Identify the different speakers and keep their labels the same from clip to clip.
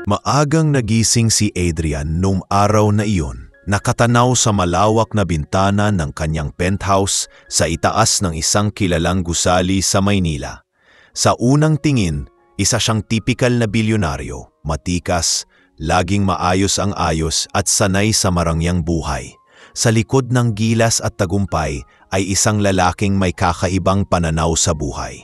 Speaker 1: Maagang nagising si Adrian noong araw na iyon, nakatanaw sa malawak na bintana ng kanyang penthouse sa itaas ng isang kilalang gusali sa Maynila. Sa unang tingin, isa siyang tipikal na bilyonaryo, matikas, laging maayos ang ayos at sanay sa marangyang buhay. Sa likod ng gilas at tagumpay ay isang lalaking may kakaibang pananaw sa buhay.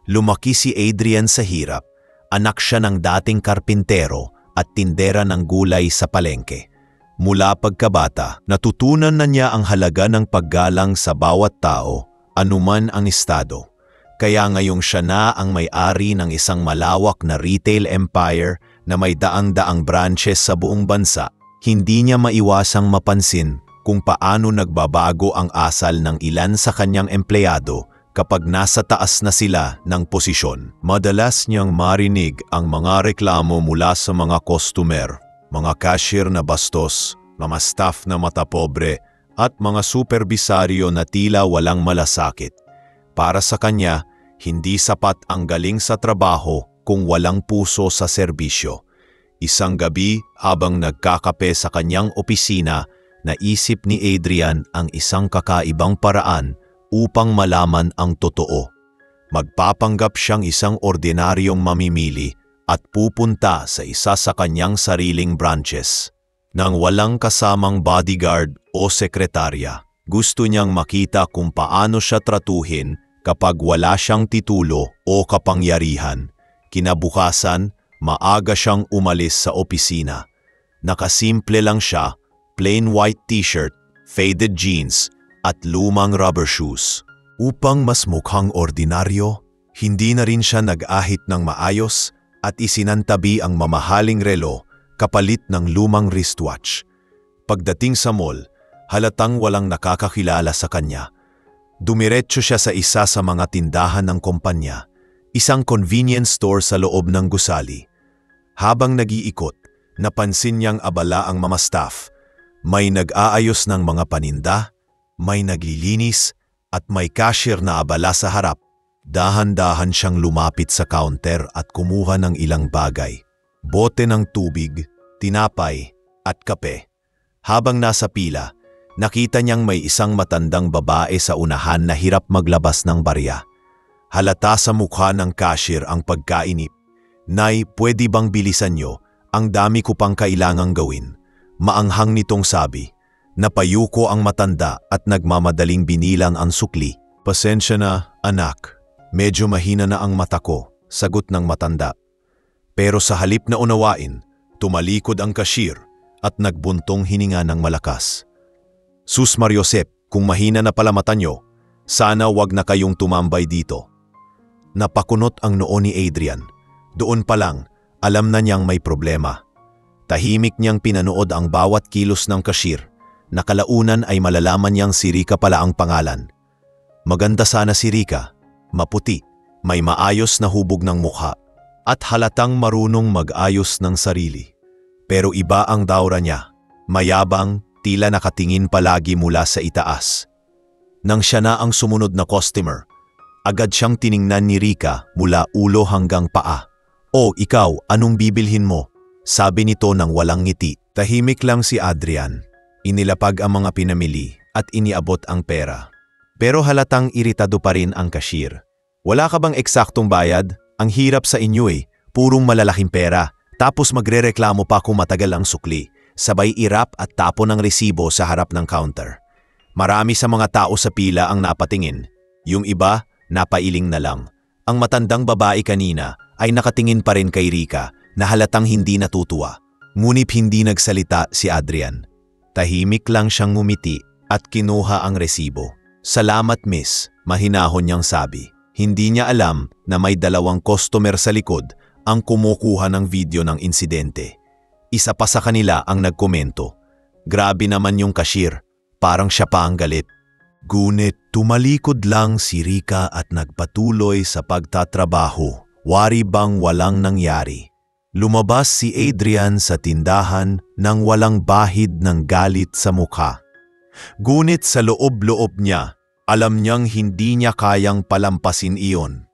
Speaker 1: Lumaki si Adrian sa hirap. Anak siya ng dating karpintero at tindera ng gulay sa palengke. Mula pagkabata, natutunan na niya ang halaga ng paggalang sa bawat tao, anuman ang estado. Kaya ngayong siya na ang may-ari ng isang malawak na retail empire na may daang-daang branches sa buong bansa, hindi niya maiwasang mapansin kung paano nagbabago ang asal ng ilan sa kanyang empleyado kapag nasa taas na sila ng posisyon. Madalas niyang marinig ang mga reklamo mula sa mga customer, mga cashier na bastos, mga staff na matapobre, at mga superbisaryo na tila walang malasakit. Para sa kanya, hindi sapat ang galing sa trabaho kung walang puso sa serbisyo. Isang gabi, habang nagkakape sa kanyang opisina, naisip ni Adrian ang isang kakaibang paraan upang malaman ang totoo. Magpapanggap siyang isang ordinaryong mamimili at pupunta sa isa sa kanyang sariling branches. Nang walang kasamang bodyguard o sekretarya, gusto niyang makita kung paano siya tratuhin kapag wala siyang titulo o kapangyarihan. Kinabukasan, maaga siyang umalis sa opisina. Nakasimple lang siya, plain white t-shirt, faded jeans, at lumang rubber shoes. Upang mas mukhang ordinaryo, hindi na rin siya nag-ahit ng maayos at isinantabi ang mamahaling relo kapalit ng lumang wristwatch. Pagdating sa mall, halatang walang nakakakilala sa kanya. Dumiretso siya sa isa sa mga tindahan ng kumpanya, isang convenience store sa loob ng gusali. Habang nag-iikot, napansin niyang abala ang mga staff. May nag-aayos ng mga paninda, may naglilinis, at may cashier na abala sa harap. Dahan-dahan siyang lumapit sa counter at kumuha ng ilang bagay. Bote ng tubig, tinapay, at kape. Habang nasa pila, nakita niyang may isang matandang babae sa unahan na hirap maglabas ng barya. Halata sa mukha ng cashier ang pagkainip. "Nay, pwede bang bilisan niyo? Ang dami ko pang kailangang gawin." Maanghang nitong sabi. Napayuko ang matanda at nagmamadaling binilang ang sukli. "Pasensya na, anak. Medyo mahina na ang mata ko," sagot ng matanda. Pero sa halip na unawain, tumalikod ang cashier at nagbuntong hininga ng malakas. "Sus Mariosep, kung mahina na pala mata nyo, sana wag na kayong tumambay dito." Napakunot ang noo ni Adrian. Doon pa lang, alam na niyang may problema. Tahimik niyang pinanood ang bawat kilos ng cashier. Nakalaunan ay malalaman niyang si Rika pala ang pangalan. Maganda sana si Rika, maputi, may maayos na hubog ng mukha, at halatang marunong mag-ayos ng sarili. Pero iba ang daura niya, mayabang, tila nakatingin palagi mula sa itaas. Nang siya na ang sumunod na customer, agad siyang tiningnan ni Rika mula ulo hanggang paa. "Oh, ikaw, anong bibilhin mo?" sabi nito nang walang ngiti. Tahimik lang si Adrian. Inilapag ang mga pinamili at iniabot ang pera. Pero halatang iritado pa rin ang cashier. "Wala ka bang eksaktong bayad? Ang hirap sa inyo eh, purong malalaking pera. Tapos magrereklamo pa kung matagal ang sukli." Sabay irap at tapon ng resibo sa harap ng counter. Marami sa mga tao sa pila ang napatingin. Yung iba, napailing na lang. Ang matandang babae kanina ay nakatingin pa rin kay Rika na halatang hindi natutuwa. Ngunit hindi nagsalita si Adrian. Tahimik lang siyang ngumiti at kinuha ang resibo. "Salamat miss," mahinahon niyang sabi. Hindi niya alam na may dalawang customer sa likod ang kumukuha ng video ng insidente. Isa pa sa kanila ang nagkomento. "Grabe naman yung cashier, parang siya pa ang galit." Ngunit tumalikod lang si Rika at nagpatuloy sa pagtatrabaho. Wari bang walang nangyari. Lumabas si Adrian sa tindahan nang walang bahid ng galit sa mukha. Ngunit sa loob-loob niya, alam niyang hindi niya kayang palampasin iyon.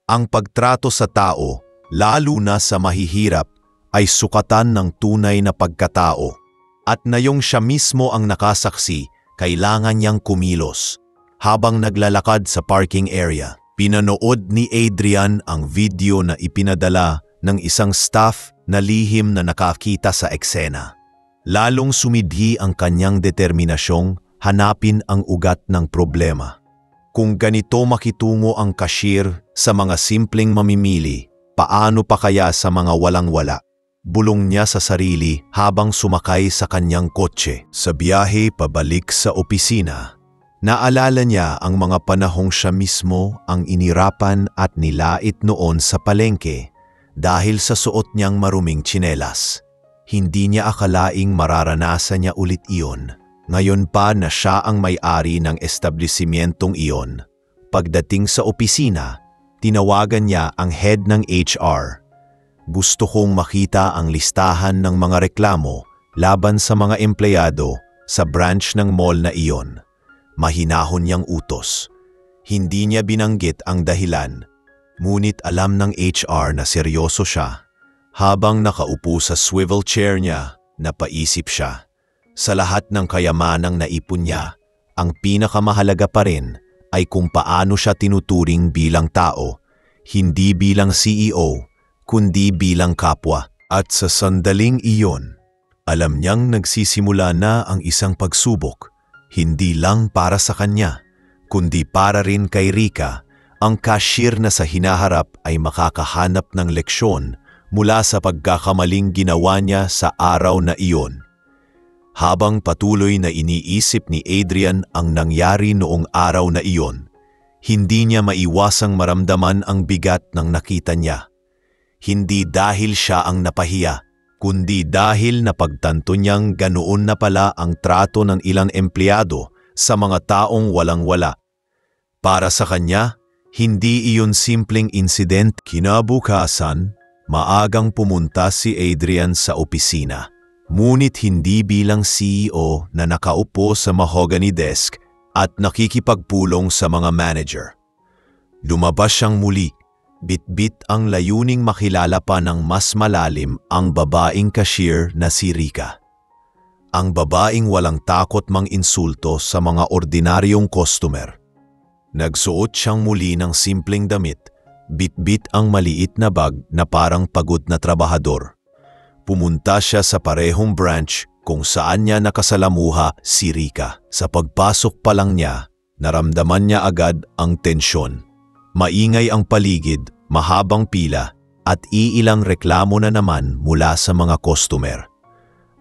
Speaker 1: Ang pagtrato sa tao, lalo na sa mahihirap, ay sukatan ng tunay na pagkatao. At ngayong siya mismo ang nakasaksi, kailangan niyang kumilos. Habang naglalakad sa parking area, pinanood ni Adrian ang video na ipinadala ng isang staff na lihim na nakakita sa eksena. Lalong sumidhi ang kanyang determinasyong hanapin ang ugat ng problema. Kung ganito makitungo ang cashier sa mga simpleng mamimili, paano pa kaya sa mga walang-wala? Bulong niya sa sarili habang sumakay sa kanyang kotse. Sa biyahe pabalik sa opisina, naalala niya ang mga panahong siya mismo ang inirapan at nilait noon sa palengke dahil sa suot niyang maruming tsinelas. Hindi niya akalaing mararanasan niya ulit iyon. Ngayon pa na siya ang may-ari ng establisimentong iyon. Pagdating sa opisina, tinawagan niya ang head ng HR. Gusto kong makita ang listahan ng mga reklamo laban sa mga empleyado sa branch ng mall na iyon. Mahinahon niyang utos. Hindi niya binanggit ang dahilan, ngunit alam ng HR na seryoso siya. Habang nakaupo sa swivel chair niya, napaisip siya. Sa lahat ng kayamanang naipon niya, ang pinakamahalaga pa rin ay kung paano siya tinuturing bilang tao, hindi bilang CEO, kundi bilang kapwa. At sa sandaling iyon, alam niyang nagsisimula na ang isang pagsubok. Hindi lang para sa kanya, kundi para rin kay Rika, ang cashier na sa hinaharap ay makakahanap ng leksyon mula sa pagkakamaling ginawa niya sa araw na iyon. Habang patuloy na iniisip ni Adrian ang nangyari noong araw na iyon, hindi niya maiwasang maramdaman ang bigat ng nakita niya. Hindi dahil siya ang napahiya, kundi dahil napagtanto niyang ganoon na pala ang trato ng ilang empleyado sa mga taong walang-wala. Para sa kanya, hindi iyon simpleng incident. Kinabukasan, maagang pumunta si Adrian sa opisina. Ngunit hindi bilang CEO na nakaupo sa mahogany desk at nakikipagpulong sa mga manager. Lumabas siyang muli. Bit-bit ang layuning makilala pa ng mas malalim ang babaeng cashier na si Rika. Ang babaeng walang takot mang insulto sa mga ordinaryong customer. Nagsuot siyang muli ng simpleng damit, bit-bit ang maliit na bag na parang pagod na trabahador. Pumunta siya sa parehong branch kung saan niya nakasalamuha si Rika. Sa pagpasok pa lang niya, naramdaman niya agad ang tensyon. Maingay ang paligid, mahabang pila, at iilang reklamo na naman mula sa mga customer.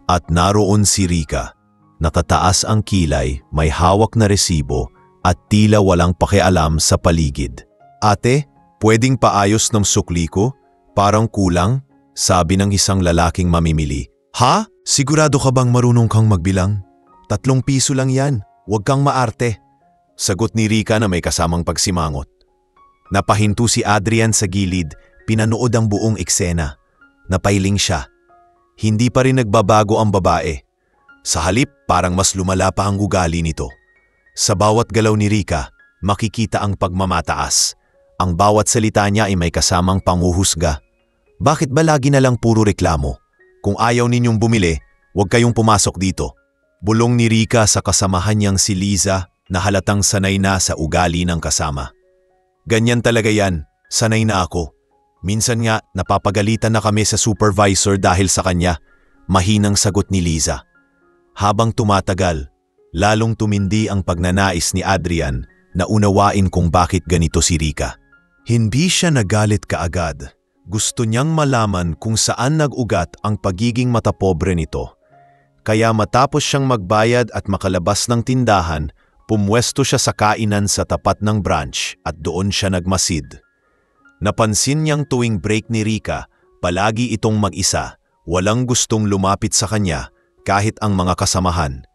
Speaker 1: At naroon si Rika, nakataas ang kilay, may hawak na resibo, at tila walang pakialam sa paligid. "Ate, pwedeng paayos ng sukli ko? Parang kulang," sabi ng isang lalaking mamimili. "Ha? Sigurado ka bang marunong kang magbilang? 3 piso lang yan, huwag kang maarte," sagot ni Rika na may kasamang pagsimangot. Napahinto si Adrian sa gilid, pinanood ang buong eksena. Napailing siya. Hindi pa rin nagbabago ang babae. Sa halip, parang mas lumala pa ang ugali nito. Sa bawat galaw ni Rika, makikita ang pagmamataas. Ang bawat salita niya ay may kasamang panghuhusga. "Bakit ba lagi na lang puro reklamo? Kung ayaw ninyong bumili, huwag kayong pumasok dito." Bulong ni Rika sa kasamahan niyang si Liza na halatang sanay na sa ugali ng kasama. "Ganyan talaga yan, sanay na ako. Minsan nga napapagalitan na kami sa supervisor dahil sa kanya," mahinang sagot ni Liza. Habang tumatagal, lalong tumindi ang pagnanais ni Adrian na unawain kung bakit ganito si Rika. Hindi siya nagalit kaagad. Gusto niyang malaman kung saan nag-ugat ang pagiging matapobre nito. Kaya matapos siyang magbayad at makalabas ng tindahan, pumwesto siya sa kainan sa tapat ng branch at doon siya nagmasid. Napansin niyang tuwing break ni Rika, palagi itong mag-isa, walang gustong lumapit sa kanya kahit ang mga kasamahan.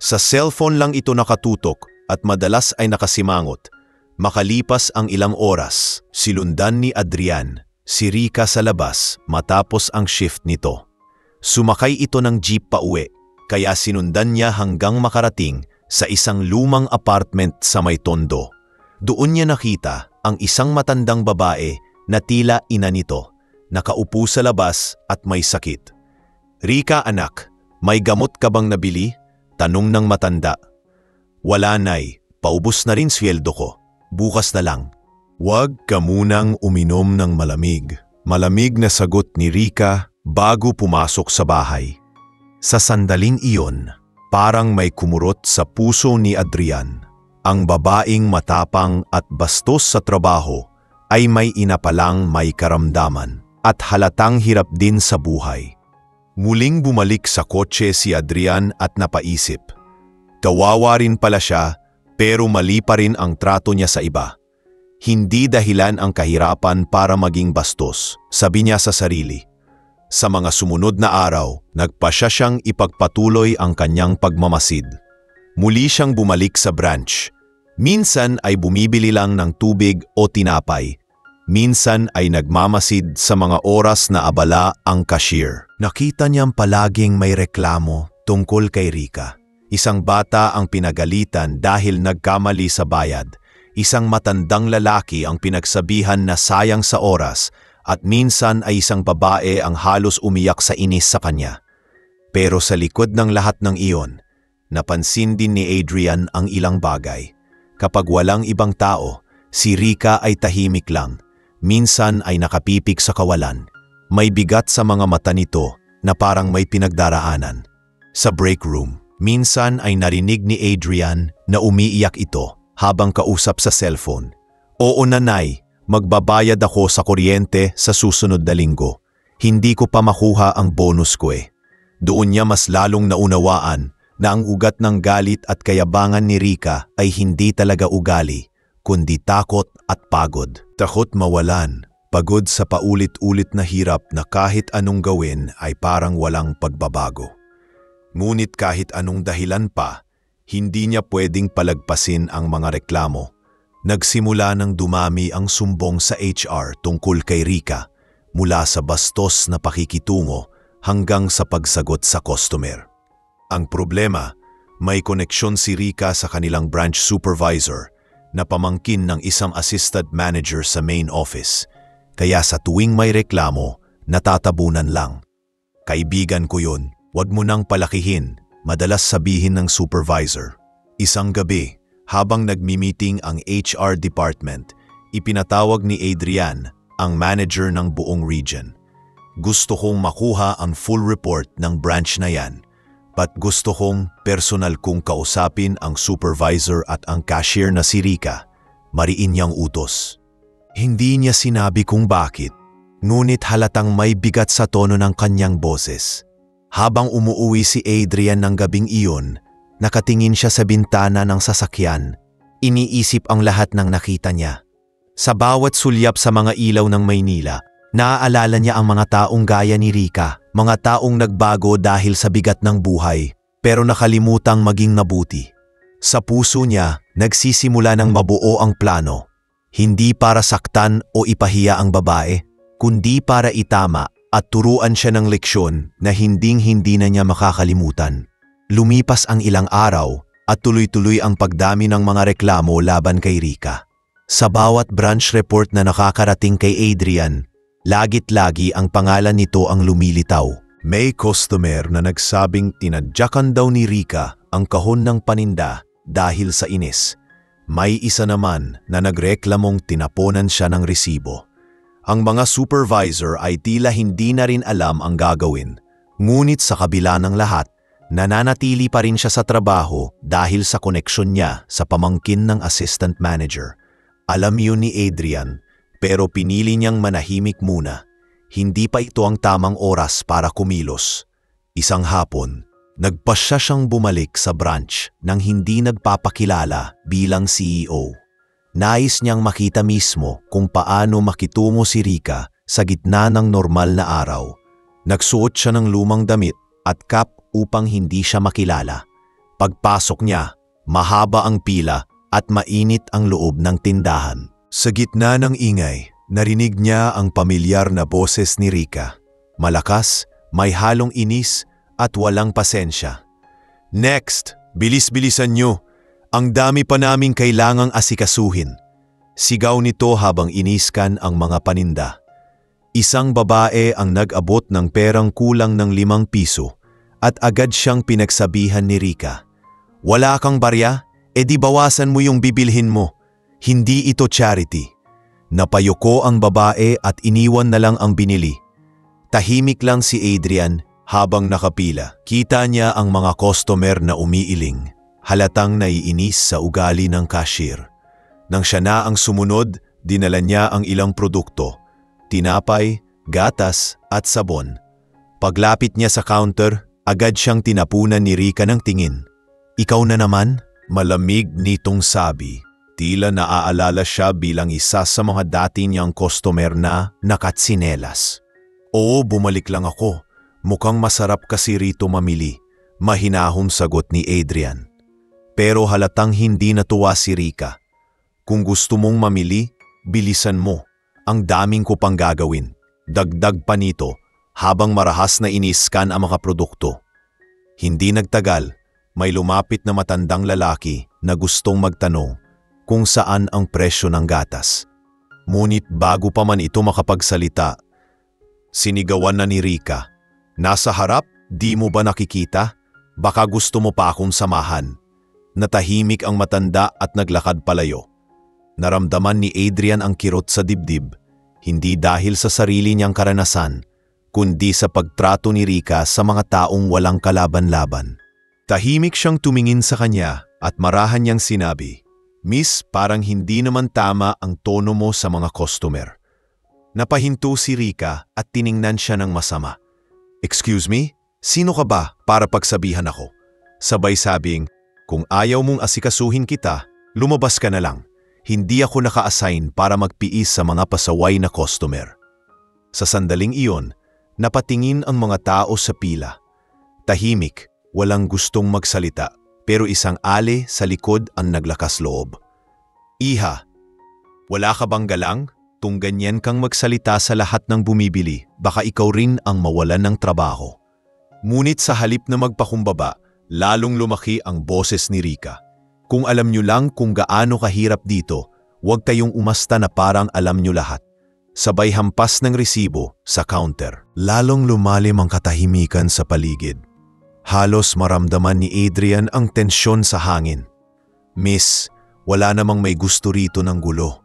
Speaker 1: Sa cellphone lang ito nakatutok at madalas ay nakasimangot. Makalipas ang ilang oras, silundan ni Adrian si Rika sa labas matapos ang shift nito. Sumakay ito ng jeep pauwi, kaya sinundan niya hanggang makarating sa isang lumang apartment sa may tondo. Doon niya nakita ang isang matandang babae na tila ina nito. nakaupo sa labas at may sakit. "Rika anak, may gamot ka bang nabili?" tanong ng matanda. "Wala nay, paubos na rin sweldo ko. Bukas na lang." "Huwag ka munang uminom ng malamig." Malamig na sagot ni Rika bago pumasok sa bahay. Sa sandaling iyon, parang may kumurot sa puso ni Adrian. Ang babaeng matapang at bastos sa trabaho ay may inapalang may karamdaman at halatang hirap din sa buhay. Muling bumalik sa kotse si Adrian at napaisip. Kawawa rin pala siya pero mali pa rin ang trato niya sa iba. Hindi dahilan ang kahirapan para maging bastos, sabi niya sa sarili. Sa mga sumunod na araw, nagpasya siyang ipagpatuloy ang kanyang pagmamasid. Muli siyang bumalik sa branch. Minsan ay bumibili lang ng tubig o tinapay. Minsan ay nagmamasid sa mga oras na abala ang cashier. Nakita niyang palaging may reklamo tungkol kay Rika. Isang bata ang pinagalitan dahil nagkamali sa bayad. Isang matandang lalaki ang pinagsabihan na sayang sa oras at minsan ay isang babae ang halos umiyak sa inis sa kanya. Pero sa likod ng lahat ng iyon, napansin din ni Adrian ang ilang bagay. Kapag walang ibang tao, si Rika ay tahimik lang. Minsan ay nakapipik sa kawalan. May bigat sa mga mata nito na parang may pinagdaraanan. Sa break room, minsan ay narinig ni Adrian na umiiyak ito habang kausap sa cellphone. "Oo nanay, magbabayad ako sa kuryente sa susunod na linggo. Hindi ko pa makuha ang bonus ko eh." Doon niya mas lalong naunawaan na ang ugat ng galit at kayabangan ni Rika ay hindi talaga ugali, kundi takot at pagod. Takot mawalan, pagod sa paulit-ulit na hirap na kahit anong gawin ay parang walang pagbabago. Ngunit kahit anong dahilan pa, hindi niya pwedeng palagpasin ang mga reklamo. Nagsimula nang dumami ang sumbong sa HR tungkol kay Rika, mula sa bastos na pakikitungo hanggang sa pagsagot sa customer. Ang problema, may koneksyon si Rika sa kanilang branch supervisor na pamangkin ng isang assistant manager sa main office, kaya sa tuwing may reklamo, natatabunan lang. "Kaibigan ko yun, wag mo nang palakihin," madalas sabihin ng supervisor. Isang gabi, habang nagmi-meeting ang HR department, ipinatawag ni Adrian, ang manager ng buong region. "Gusto kong makuha ang full report ng branch na yan. Pat gusto kong personal kong kausapin ang supervisor at ang cashier na si Rika." Mariin niyang utos. Hindi niya sinabi kung bakit, ngunit halatang may bigat sa tono ng kanyang boses. Habang umuuwi si Adrian ng gabing iyon, nakatingin siya sa bintana ng sasakyan. Iniisip ang lahat ng nakita niya. Sa bawat sulyap sa mga ilaw ng Maynila, naaalala niya ang mga taong gaya ni Rika, mga taong nagbago dahil sa bigat ng buhay, pero nakalimutang maging mabuti. Sa puso niya, nagsisimula ng mabuo ang plano. Hindi para saktan o ipahiya ang babae, kundi para itama at turuan siya ng leksyon na hinding-hindi na niya makakalimutan. Lumipas ang ilang araw at tuloy-tuloy ang pagdami ng mga reklamo laban kay Rika. Sa bawat branch report na nakakarating kay Adrian, lagit-lagi ang pangalan nito ang lumilitaw. May customer na nagsabing tinadyakan daw ni Rika ang kahon ng paninda dahil sa inis. May isa naman na nagreklamong tinaponan siya ng resibo. Ang mga supervisor ay tila hindi na rin alam ang gagawin. Ngunit sa kabila ng lahat, nananatili pa rin siya sa trabaho dahil sa koneksyon niya sa pamangkin ng assistant manager. Alam yun ni Adrian, pero pinili niyang manahimik muna. Hindi pa ito ang tamang oras para kumilos. Isang hapon, nagpasya siyang bumalik sa branch nang hindi nagpapakilala bilang CEO. Nais niyang makita mismo kung paano makitungo si Rika sa gitna ng normal na araw. Nagsuot siya ng lumang damit at cap upang hindi siya makilala. Pagpasok niya, mahaba ang pila at mainit ang loob ng tindahan. Sa gitna ng ingay, narinig niya ang pamilyar na boses ni Rika. Malakas, may halong inis at walang pasensya. "Next, bilis-bilisan niyo. Ang dami pa naming kailangang asikasuhin." Sigaw nito habang iniskan ang mga paninda. Isang babae ang nag-abot ng perang kulang ng 5 piso at agad siyang pinagsabihan ni Rika. Wala kang barya? E di bawasan mo yung bibilhin mo. Hindi ito charity. Napayuko ang babae at iniwan na lang ang binili. Tahimik lang si Adrian habang nakapila. Kita niya ang mga customer na umiiling. Halatang naiinis sa ugali ng cashier. Nang siya na ang sumunod, dinala niya ang ilang produkto. Tinapay, gatas at sabon. Paglapit niya sa counter, agad siyang tinapunan ni Rika ng tingin. Ikaw na naman? Malamig nitong sabi. Tila naaalala siya bilang isa sa mga dati niyang customer na nakatsinelas. Oo, bumalik lang ako. Mukhang masarap kasi rito mamili. Mahinahong sagot ni Adrian. Pero halatang hindi natuwa si Rika. Kung gusto mong mamili, bilisan mo. Ang daming ko pang gagawin. Dagdag pa nito habang marahas na iniskan ang mga produkto. Hindi nagtagal, may lumapit na matandang lalaki na gustong magtanong kung saan ang presyo ng gatas. Ngunit bago pa man ito makapagsalita, sinigawan na ni Rika. Nasa harap, di mo ba nakikita? Baka gusto mo pa akong samahan. Natahimik ang matanda at naglakad palayo. Naramdaman ni Adrian ang kirot sa dibdib, hindi dahil sa sarili niyang karanasan, kundi sa pagtrato ni Rika sa mga taong walang kalaban-laban. Tahimik siyang tumingin sa kanya at marahan niyang sinabi, Miss, parang hindi naman tama ang tono mo sa mga customer. Napahinto si Rika at tiningnan siya ng masama. Excuse me? Sino ka ba para pagsabihan ako? Sabay sabing, kung ayaw mong asikasuhin kita, lumabas ka na lang. Hindi ako naka-assign para magpiis sa mga pasaway na customer. Sa sandaling iyon, napatingin ang mga tao sa pila. Tahimik, walang gustong magsalita, pero isang ale sa likod ang naglakas loob. Iha, wala ka bang galang? Kung ganyan kang magsalita sa lahat ng bumibili, baka ikaw rin ang mawalan ng trabaho. Ngunit sa halip na magpakumbaba, lalong lumaki ang boses ni Rika. Kung alam nyo lang kung gaano kahirap dito, huwag kayong umasta na parang alam nyo lahat. Sabay hampas ng resibo sa counter. Lalong lumalim ang katahimikan sa paligid. Halos maramdaman ni Adrian ang tensyon sa hangin. Miss, wala namang may gusto rito ng gulo.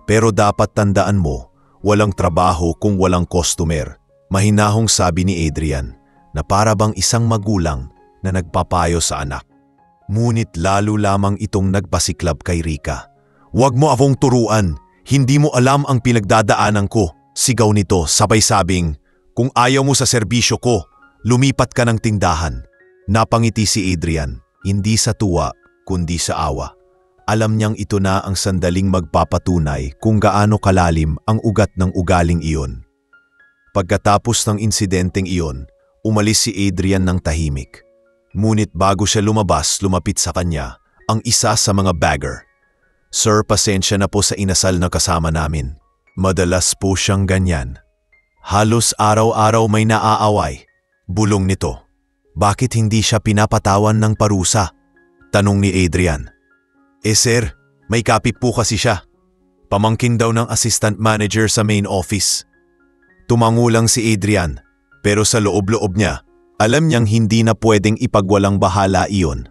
Speaker 1: Pero dapat tandaan mo, walang trabaho kung walang customer. Mahinahong sabi ni Adrian na para bang isang magulang na nagpapayo sa anak. Ngunit lalo lamang itong nagpasiklab kay Rika. Huwag mo akong turuan, hindi mo alam ang pinagdadaanan ko. Sigaw nito sabay sabing, kung ayaw mo sa serbisyo ko, lumipat ka ng tindahan. Napangiti si Adrian, hindi sa tuwa kundi sa awa. Alam niyang ito na ang sandaling magpapatunay kung gaano kalalim ang ugat ng ugaling iyon. Pagkatapos ng insidenteng iyon, umalis si Adrian ng tahimik. Ngunit bago siya lumabas, lumapit sa kanya ang isa sa mga bagger. Sir, pasensya na po sa inasal na kasama namin. Madalas po siyang ganyan. Halos araw-araw may naaaway. Bulong nito. Bakit hindi siya pinapatawan ng parusa? Tanong ni Adrian. Sir, may kapit po kasi siya. Pamangkin daw ng assistant manager sa main office. Tumango lang si Adrian, pero sa loob-loob niya, alam niyang hindi na pwedeng ipagwalang bahala iyon.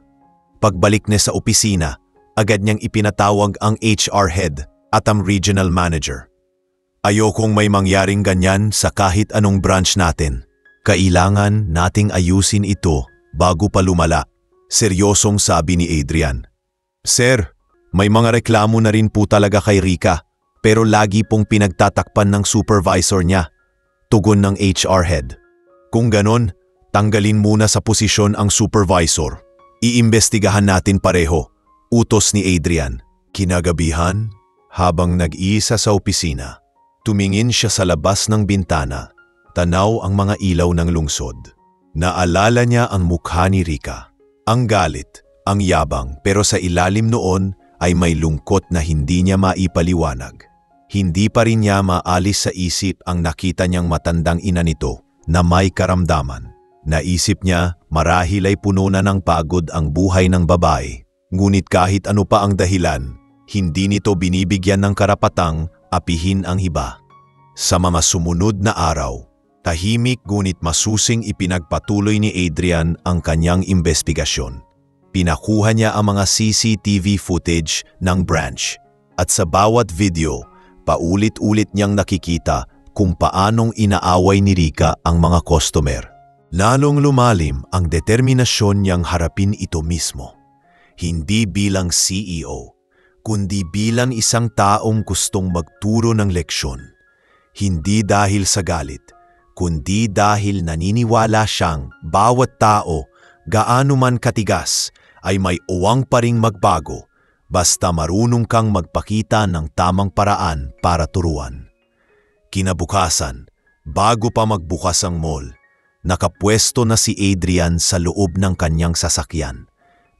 Speaker 1: Pagbalik niya sa opisina, agad niyang ipinatawag ang HR head at ang regional manager. Ayokong may mangyaring ganyan sa kahit anong branch natin. Kailangan nating ayusin ito bago pa lumala. Seryosong sabi ni Adrian. Sir, may mga reklamo na rin po talaga kay Rika, pero lagi pong pinagtatakpan ng supervisor niya. Tugon ng HR head. Kung ganon, tanggalin muna sa posisyon ang supervisor. Iimbestigahan natin pareho, utos ni Adrian. Kinagabihan, habang nag-iisa sa opisina, tumingin siya sa labas ng bintana, tanaw ang mga ilaw ng lungsod. Naalala niya ang mukha ni Rika. Ang galit, ang yabang, pero sa ilalim noon ay may lungkot na hindi niya maipaliwanag. Hindi pa rin niya maalis sa isip ang nakita niyang matandang ina nito na may karamdaman. Naisip niya marahil ay puno na ng pagod ang buhay ng babae. Ngunit kahit ano pa ang dahilan, hindi nito binibigyan ng karapatang apihin ang iba. Sa mga sumunod na araw, tahimik ngunit masusing ipinagpatuloy ni Adrian ang kanyang investigasyon. Pinakuha niya ang mga CCTV footage ng branch at sa bawat video, paulit-ulit niyang nakikita kung paanong inaaway ni Rika ang mga customer. Lalong lumalim ang determinasyon niyang harapin ito mismo. Hindi bilang CEO, kundi bilang isang taong gustong magturo ng leksyon. Hindi dahil sa galit, kundi dahil naniniwala siyang bawat tao, gaano man katigas, ay may uwang pa ring magbago basta marunong kang magpakita ng tamang paraan para turuan. Kinabukasan, bago pa magbukas ang mall, nakapwesto na si Adrian sa loob ng kanyang sasakyan.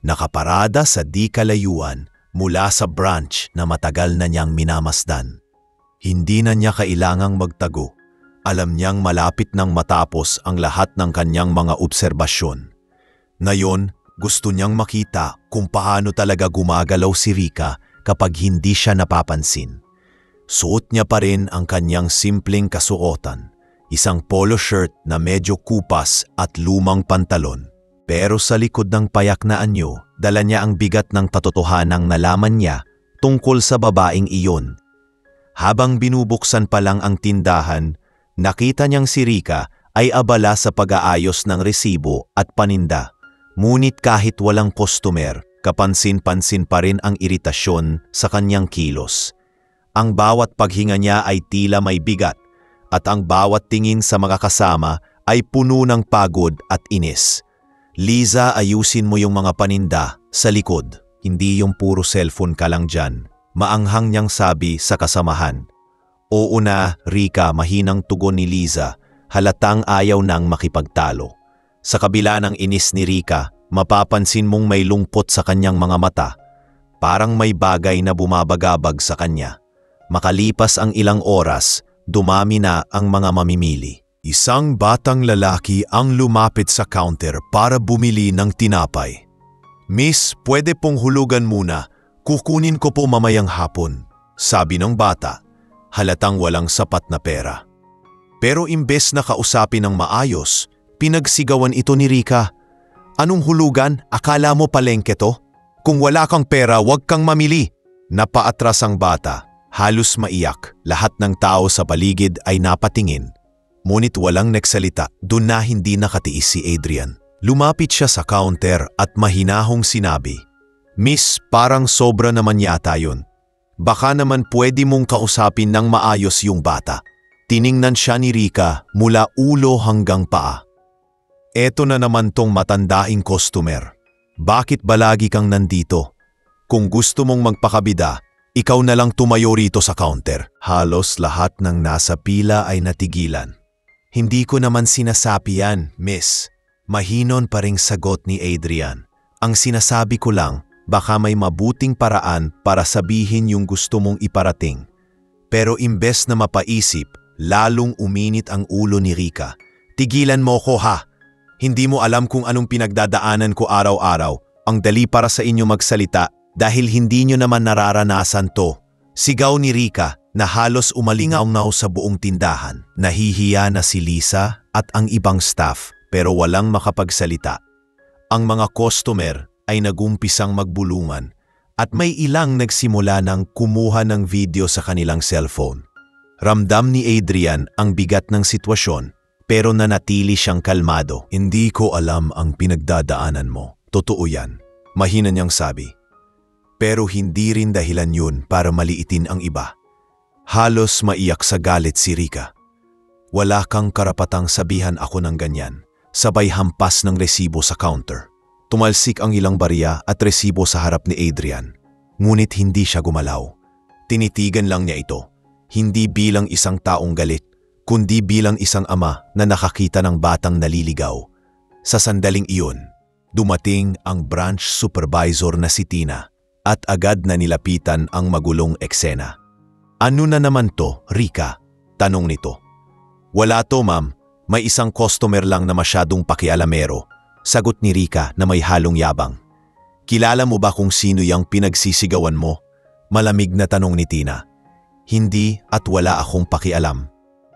Speaker 1: Nakaparada sa di kalayuan mula sa branch na matagal na niyang minamasdan. Hindi na niya kailangang magtago. Alam niyang malapit nang matapos ang lahat ng kanyang mga obserbasyon. Ngayon, gusto niyang makita kung paano talaga gumagalaw si Rika kapag hindi siya napapansin. Suot niya pa rin ang kanyang simpleng kasuotan, isang polo shirt na medyo kupas at lumang pantalon. Pero sa likod ng payak na anyo, dala niya ang bigat ng katotohanang nalaman niya tungkol sa babaeng iyon. Habang binubuksan pa lang ang tindahan, nakita niyang si Rika ay abala sa pag-aayos ng resibo at paninda. Ngunit kahit walang customer, kapansin-pansin pa rin ang iritasyon sa kanyang kilos. Ang bawat paghinga niya ay tila may bigat at ang bawat tingin sa mga kasama ay puno ng pagod at inis. Liza, ayusin mo yung mga paninda sa likod, hindi yung puro cellphone ka lang dyan. Maanghang niyang sabi sa kasamahan. Oo na, Rika, mahinang tugon ni Liza, halatang ayaw nang makipagtalo. Sa kabila ng inis ni Rika, mapapansin mong may lungkot sa kanyang mga mata. Parang may bagay na bumabagabag sa kanya. Makalipas ang ilang oras, dumami na ang mga mamimili. Isang batang lalaki ang lumapit sa counter para bumili ng tinapay. Miss, pwede pong hulugan muna. Kukunin ko po mamayang hapon, sabi ng bata, halatang walang sapat na pera. Pero imbes na kausapin ng maayos, pinagsigawan ito ni Rika. Anong hulugan? Akala mo palengke to? Kung wala kang pera, wag kang mamili. Napaatras ang bata, halos maiyak. Lahat ng tao sa paligid ay napatingin. Ngunit walang nagsalita, doon na hindi nakatiis si Adrian. Lumapit siya sa counter at mahinahong sinabi, Miss, parang sobra naman yata yun. Baka naman pwede mong kausapin ng maayos yung bata. Tiningnan siya ni Rika mula ulo hanggang paa. Eto na naman tong matandaing customer. Bakit ba lagi kang nandito? Kung gusto mong magpakabida, ikaw na lang tumayo rito sa counter. Halos lahat ng nasa pila ay natigilan. Hindi ko naman sinasabi yan, miss. Mahinon pa ring sagot ni Adrian. Ang sinasabi ko lang, baka may mabuting paraan para sabihin yung gusto mong iparating. Pero imbes na mapaisip, lalong uminit ang ulo ni Rika. Tigilan mo ko ha! Hindi mo alam kung anong pinagdadaanan ko araw-araw. Ang dali para sa inyo magsalita dahil hindi nyo naman nararanasan to. Sigaw ni Rika na halos umalingaw-ngaw sa buong tindahan. Nahihiya na si Lisa at ang ibang staff pero walang makapagsalita. Ang mga customer ay nagumpisang magbulungan at may ilang nagsimula ng kumuha ng video sa kanilang cellphone. Ramdam ni Adrian ang bigat ng sitwasyon pero nanatili siyang kalmado. Hindi ko alam ang pinagdadaanan mo. Totoo yan, mahina niyang sabi. Pero hindi rin dahilan yun para maliitin ang iba. Halos maiyak sa galit si Rika. Wala kang karapatang sabihan ako ng ganyan. Sabay hampas ng resibo sa counter. Tumalsik ang ilang barya at resibo sa harap ni Adrian. Ngunit hindi siya gumalaw. Tinitigan lang niya ito. Hindi bilang isang taong galit, kundi bilang isang ama na nakakita ng batang naliligaw. Sa sandaling iyon, dumating ang branch supervisor na si Tina at agad na nilapitan ang magulong eksena. Ano na naman to, Rika? Tanong nito. Wala to, ma'am. May isang customer lang na masyadong pakialamero. Sagot ni Rika na may halong yabang. Kilala mo ba kung sino yung pinagsisigawan mo? Malamig na tanong ni Tina. Hindi at wala akong pakialam.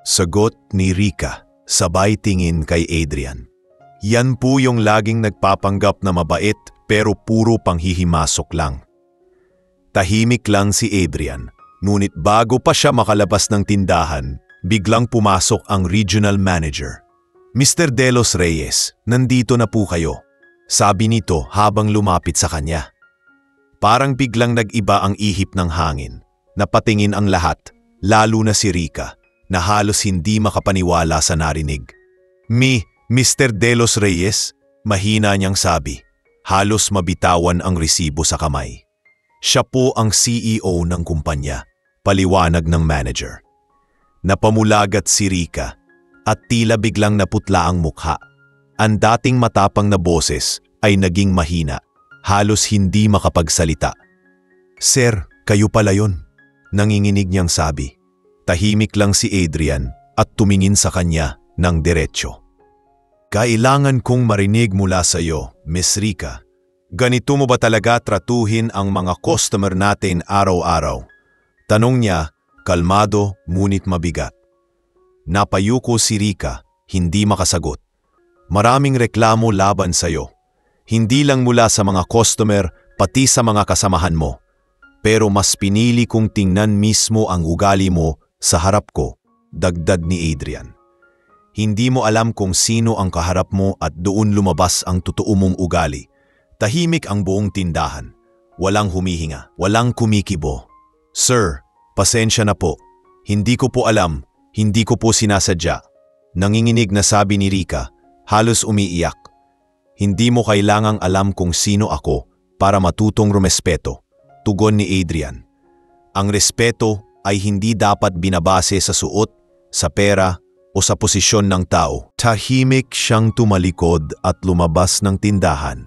Speaker 1: Sagot ni Rika, sabay tingin kay Adrian. Yan po yung laging nagpapanggap na mabait pero puro panghihimasok lang. Tahimik lang si Adrian, ngunit bago pa siya makalabas ng tindahan, biglang pumasok ang regional manager. Mr. De Los Reyes, nandito na po kayo, sabi nito habang lumapit sa kanya. Parang biglang nag-iba ang ihip ng hangin. Napatingin ang lahat, lalo na si Rika, na halos hindi makapaniwala sa narinig. Mr. De Los Reyes, mahina niyang sabi, halos mabitawan ang resibo sa kamay. Siya po ang CEO ng kumpanya, paliwanag ng manager. Napamulagat si Rika at tila biglang naputla ang mukha. Ang dating matapang na boses ay naging mahina, halos hindi makapagsalita. Sir, kayo pala yun, nanginginig niyang sabi. Tahimik lang si Adrian at tumingin sa kanya ng diretsyo. Kailangan kong marinig mula sa iyo, Miss Rika. Ganito mo ba talaga tratuhin ang mga customer natin araw-araw? Tanong niya, kalmado ngunit mabigat. Napayuko si Rika, hindi makasagot. Maraming reklamo laban sa iyo. Hindi lang mula sa mga customer, pati sa mga kasamahan mo. Pero mas pinili kong tingnan mismo ang ugali mo sa harap ko, dagdag ni Adrian. Hindi mo alam kung sino ang kaharap mo at doon lumabas ang totoo mong ugali. Tahimik ang buong tindahan. Walang humihinga, walang kumikibo. Sir, pasensya na po. Hindi ko po alam, hindi ko po sinasadya. Nanginginig na sabi ni Rika, halos umiiyak. Hindi mo kailangang alam kung sino ako para matutong rumespeto, tugon ni Adrian. Ang respeto ay hindi dapat binabase sa suot, sa pera o sa posisyon ng tao. Tahimik siyang tumalikod at lumabas ng tindahan,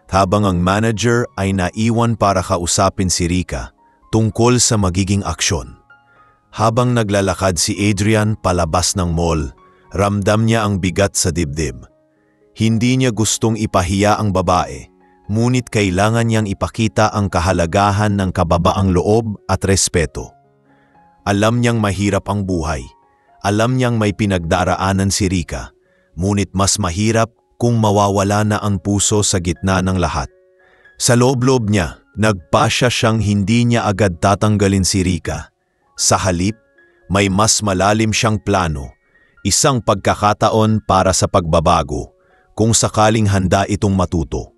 Speaker 1: habang ang manager ay naiwan para kausapin si Rika tungkol sa magiging aksyon. Habang naglalakad si Adrian palabas ng mall, ramdam niya ang bigat sa dibdib. Hindi niya gustong ipahiya ang babae, ngunit kailangan niyang ipakita ang kahalagahan ng kababaang loob at respeto. Alam niyang mahirap ang buhay. Alam niyang may pinagdaraanan si Rika, ngunit mas mahirap kung mawawala na ang puso sa gitna ng lahat. Sa loob-loob niya, nagpasya siyang hindi niya agad tatanggalin si Rika. Sa halip, may mas malalim siyang plano, isang pagkakataon para sa pagbabago, kung sakaling handa itong matuto.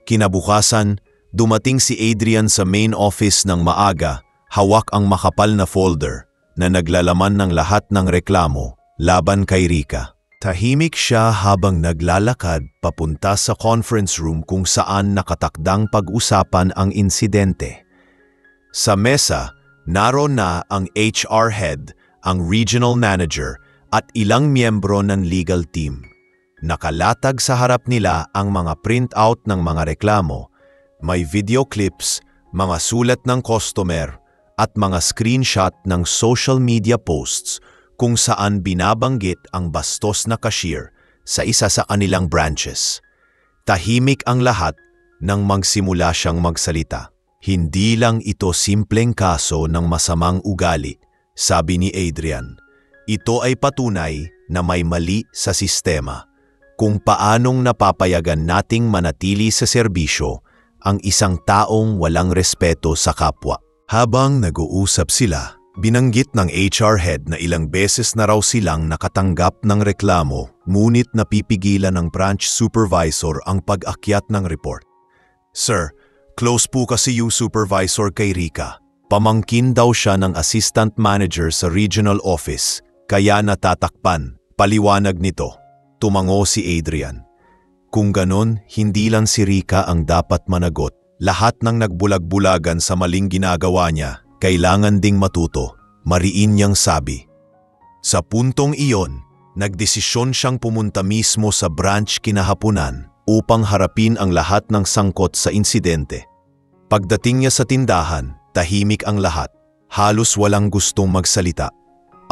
Speaker 1: Kinabukasan, dumating si Adrian sa main office ng maaga, hawak ang makapal na folder na naglalaman ng lahat ng reklamo laban kay Rika. Tahimik siya habang naglalakad papunta sa conference room kung saan nakatakdang pag-usapan ang insidente. Sa mesa, naroon na ang HR head, ang regional manager at ilang miyembro ng legal team. Nakalatag sa harap nila ang mga printout ng mga reklamo, may video clips, mga sulat ng customer at mga screenshot ng social media posts kung saan binabanggit ang bastos na cashier sa isa sa kanilang branches. Tahimik ang lahat nang magsimula siyang magsalita. Hindi lang ito simpleng kaso ng masamang ugali, sabi ni Adrian. Ito ay patunay na may mali sa sistema, kung paanong napapayagan nating manatili sa serbisyo ang isang taong walang respeto sa kapwa. Habang nag-uusap sila, binanggit ng HR head na ilang beses na raw silang nakatanggap ng reklamo, ngunit napipigilan ng branch supervisor ang pag-akyat ng report. Sir, close po kasi yung supervisor kay Rika. Pamangkin daw siya ng assistant manager sa regional office, kaya natatakpan, paliwanag nito. Tumango si Adrian. Kung ganon, hindi lang si Rika ang dapat managot. Lahat ng nagbulag-bulagan sa maling ginagawa niya, kailangan ding matuto, mariin niyang sabi. Sa puntong iyon, nagdesisyon siyang pumunta mismo sa branch kinahapunan upang harapin ang lahat ng sangkot sa insidente. Pagdating niya sa tindahan, tahimik ang lahat, halos walang gustong magsalita.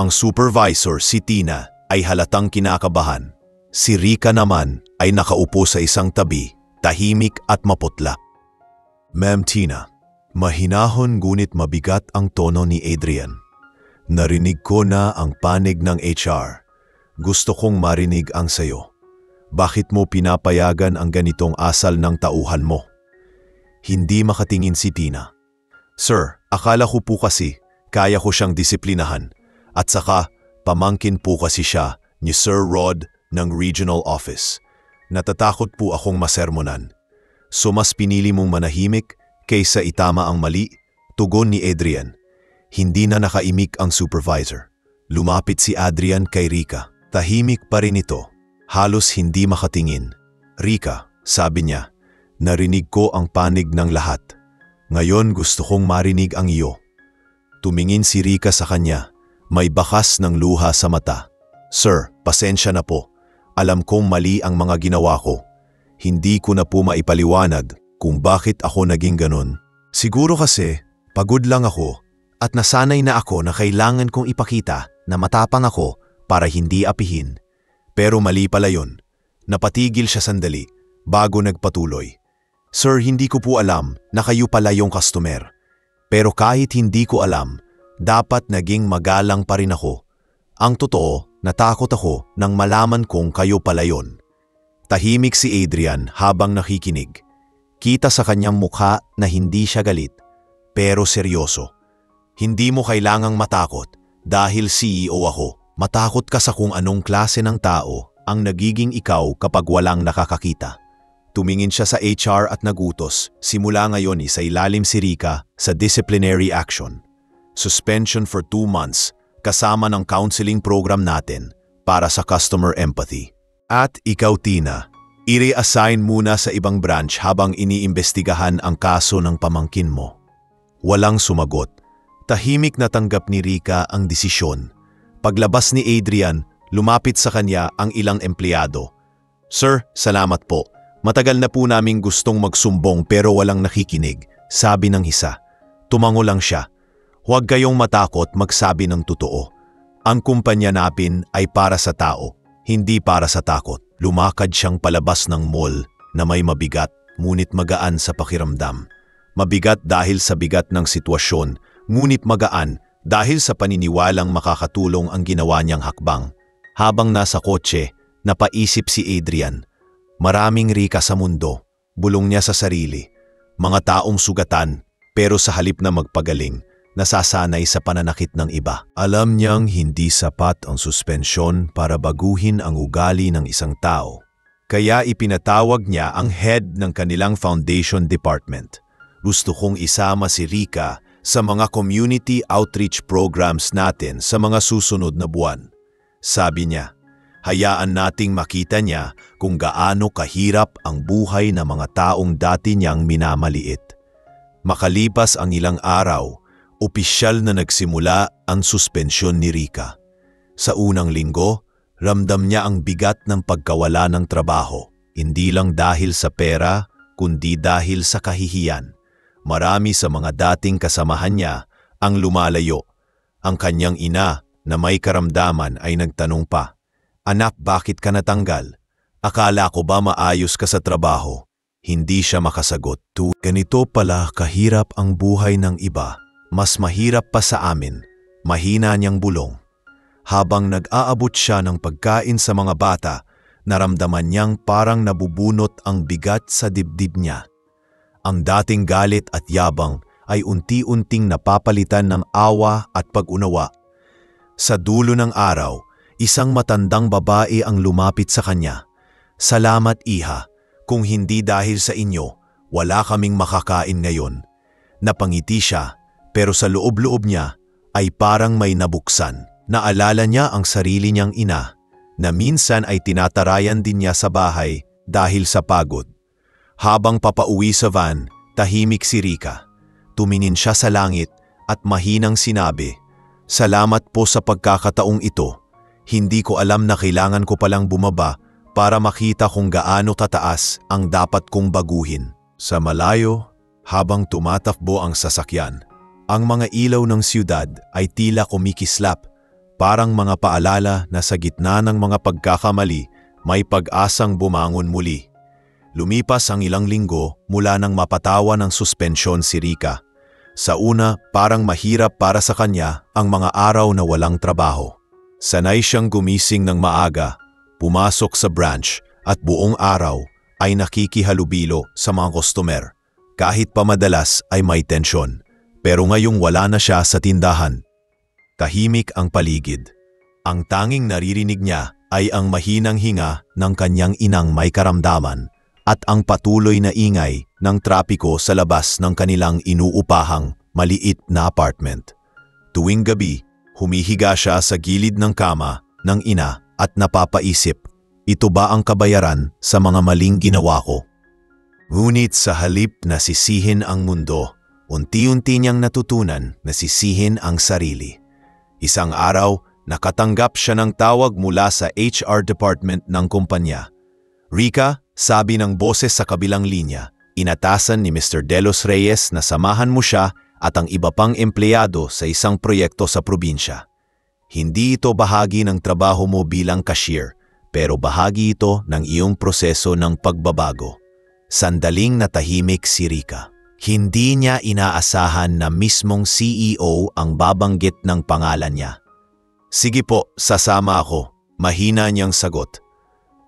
Speaker 1: Ang supervisor, si Tina, ay halatang kinakabahan. Si Rika naman ay nakaupo sa isang tabi, tahimik at maputla. Ma'am Tina, mahinahon ngunit mabigat ang tono ni Adrian. Narinig ko na ang panig ng HR. Gusto kong marinig ang sayo. Bakit mo pinapayagan ang ganitong asal ng tauhan mo? Hindi makatingin si Tina. Sir, akala ko po kasi kaya ko siyang disiplinahan. At saka, pamangkin po kasi siya ni Sir Rod ng Regional Office. Natatakot po akong masermonan. So mas pinili mong manahimik kaysa itama ang mali? Tugon ni Adrian. Hindi na nakaimik ang supervisor. Lumapit si Adrian kay Rika. Tahimik pa rin ito. Halos hindi makatingin. Rika, sabi niya, narinig ko ang panig ng lahat. Ngayon gusto kong marinig ang iyo. Tumingin si Rika sa kanya. May bakas ng luha sa mata. Sir, pasensya na po. Alam kong mali ang mga ginawa ko. Hindi ko na po maipaliwanag kung bakit ako naging ganun. Siguro kasi, pagod lang ako at nasanay na ako na kailangan kong ipakita na matapang ako para hindi apihin. Pero mali pala yun. Napatigil siya sandali bago nagpatuloy. Sir, hindi ko po alam na kayo pala yung customer. Pero kahit hindi ko alam, dapat naging magalang pa rin ako. Ang totoo, natakot ako nang malaman kong kayo pala yun. Tahimik si Adrian habang nakikinig. Kita sa kanyang mukha na hindi siya galit, pero seryoso. Hindi mo kailangang matakot dahil CEO ako. Matakot ka sa kung anong klase ng tao ang nagiging ikaw kapag walang nakakakita. Tumingin siya sa HR at nagutos. Simula ngayon sa ilalim si Rika sa disciplinary action. Suspension for 2 months kasama ng counseling program natin para sa customer empathy. At ikaw Tina, i-reassign muna sa ibang branch habang iniimbestigahan ang kaso ng pamangkin mo. Walang sumagot. Tahimik na tanggap ni Rika ang desisyon. Paglabas ni Adrian, lumapit sa kanya ang ilang empleyado. Sir, salamat po. Matagal na po naming gustong magsumbong pero walang nakikinig, sabi ng isa. Tumango lang siya. Huwag kayong matakot magsabi ng totoo. Ang kumpanya natin ay para sa tao, hindi para sa takot. Lumakad siyang palabas ng mall na may mabigat ngunit magaan sa pakiramdam. Mabigat dahil sa bigat ng sitwasyon, ngunit magaan dahil sa paniniwalang makakatulong ang ginawa niyang hakbang. Habang nasa kotse, napaisip si Adrian. Maraming Rika sa mundo, bulong niya sa sarili. Mga taong sugatan, pero sa halip na magpagaling, nasasanay sa pananakit ng iba. Alam niyang hindi sapat ang suspensyon para baguhin ang ugali ng isang tao. Kaya ipinatawag niya ang head ng kanilang foundation department. Gusto kong isama si Rika sa mga community outreach programs natin sa mga susunod na buwan. Sabi niya, hayaan nating makita niya kung gaano kahirap ang buhay ng mga taong dati niyang minamaliit. Makalipas ang ilang araw, opisyal na nagsimula ang suspensyon ni Rika. Sa unang linggo, ramdam niya ang bigat ng pagkawala ng trabaho, hindi lang dahil sa pera, kundi dahil sa kahihiyan. Marami sa mga dating kasamahan niya ang lumalayo. Ang kanyang ina na may karamdaman ay nagtanong pa, "Anak, bakit ka natanggal? Akala ko ba maayos ka sa trabaho?" Hindi siya makasagot. Ganito pala kahirap ang buhay ng iba. Mas mahirap pa sa amin. Mahina niyang bulong. Habang nag-aabot siya ng pagkain sa mga bata, naramdaman niyang parang nabubunot ang bigat sa dibdib niya. Ang dating galit at yabang ay unti-unting napapalitan ng awa at pag-unawa. Sa dulo ng araw, isang matandang babae ang lumapit sa kanya. "Salamat, iha. Kung hindi dahil sa inyo, wala kaming makakain ngayon." Napangiti siya, pero sa loob-loob niya ay parang may nabuksan. Naalala niya ang sarili niyang ina, na minsan ay tinatarayan din niya sa bahay dahil sa pagod. Habang papauwi sa van, tahimik si Rika. Tumingin siya sa langit at mahinang sinabi, "Salamat po sa pagkakataong ito. Hindi ko alam na kailangan ko palang bumaba para makita kung gaano kataas ang dapat kong baguhin." Sa malayo, habang tumatakbo ang sasakyan, ang mga ilaw ng siyudad ay tila kumikislap, parang mga paalala na sa gitna ng mga pagkakamali may pag-asang bumangon muli. Lumipas ang ilang linggo mula nang mapatawa ng suspensyon si Rika. Sa una, parang mahirap para sa kanya ang mga araw na walang trabaho. Sanay siyang gumising ng maaga, pumasok sa branch at buong araw ay nakikihalubilo sa mga customer. Kahit pa madalas ay may tensyon. Pero ngayong wala na siya sa tindahan. Tahimik ang paligid. Ang tanging naririnig niya ay ang mahinang hinga ng kanyang inang may karamdaman at ang patuloy na ingay ng trapiko sa labas ng kanilang inuupahang maliit na apartment. Tuwing gabi, humihiga siya sa gilid ng kama ng ina at napapaisip, ito ba ang kabayaran sa mga maling ginawa ko? Ngunit sa halip na sisihin ang mundo, unti-unti niyang natutunan na sisihin ang sarili. Isang araw, nakatanggap siya ng tawag mula sa HR department ng kumpanya. Rika, sabi ng boses sa kabilang linya, inatasan ni Mr. De Los Reyes na samahan mo siya at ang iba pang empleyado sa isang proyekto sa probinsya. Hindi ito bahagi ng trabaho mo bilang cashier, pero bahagi ito ng iyong proseso ng pagbabago. Sandaling natahimik si Rika. Hindi niya inaasahan na mismong CEO ang babanggit ng pangalan niya. Sige po, sasama ako, mahina niyang sagot.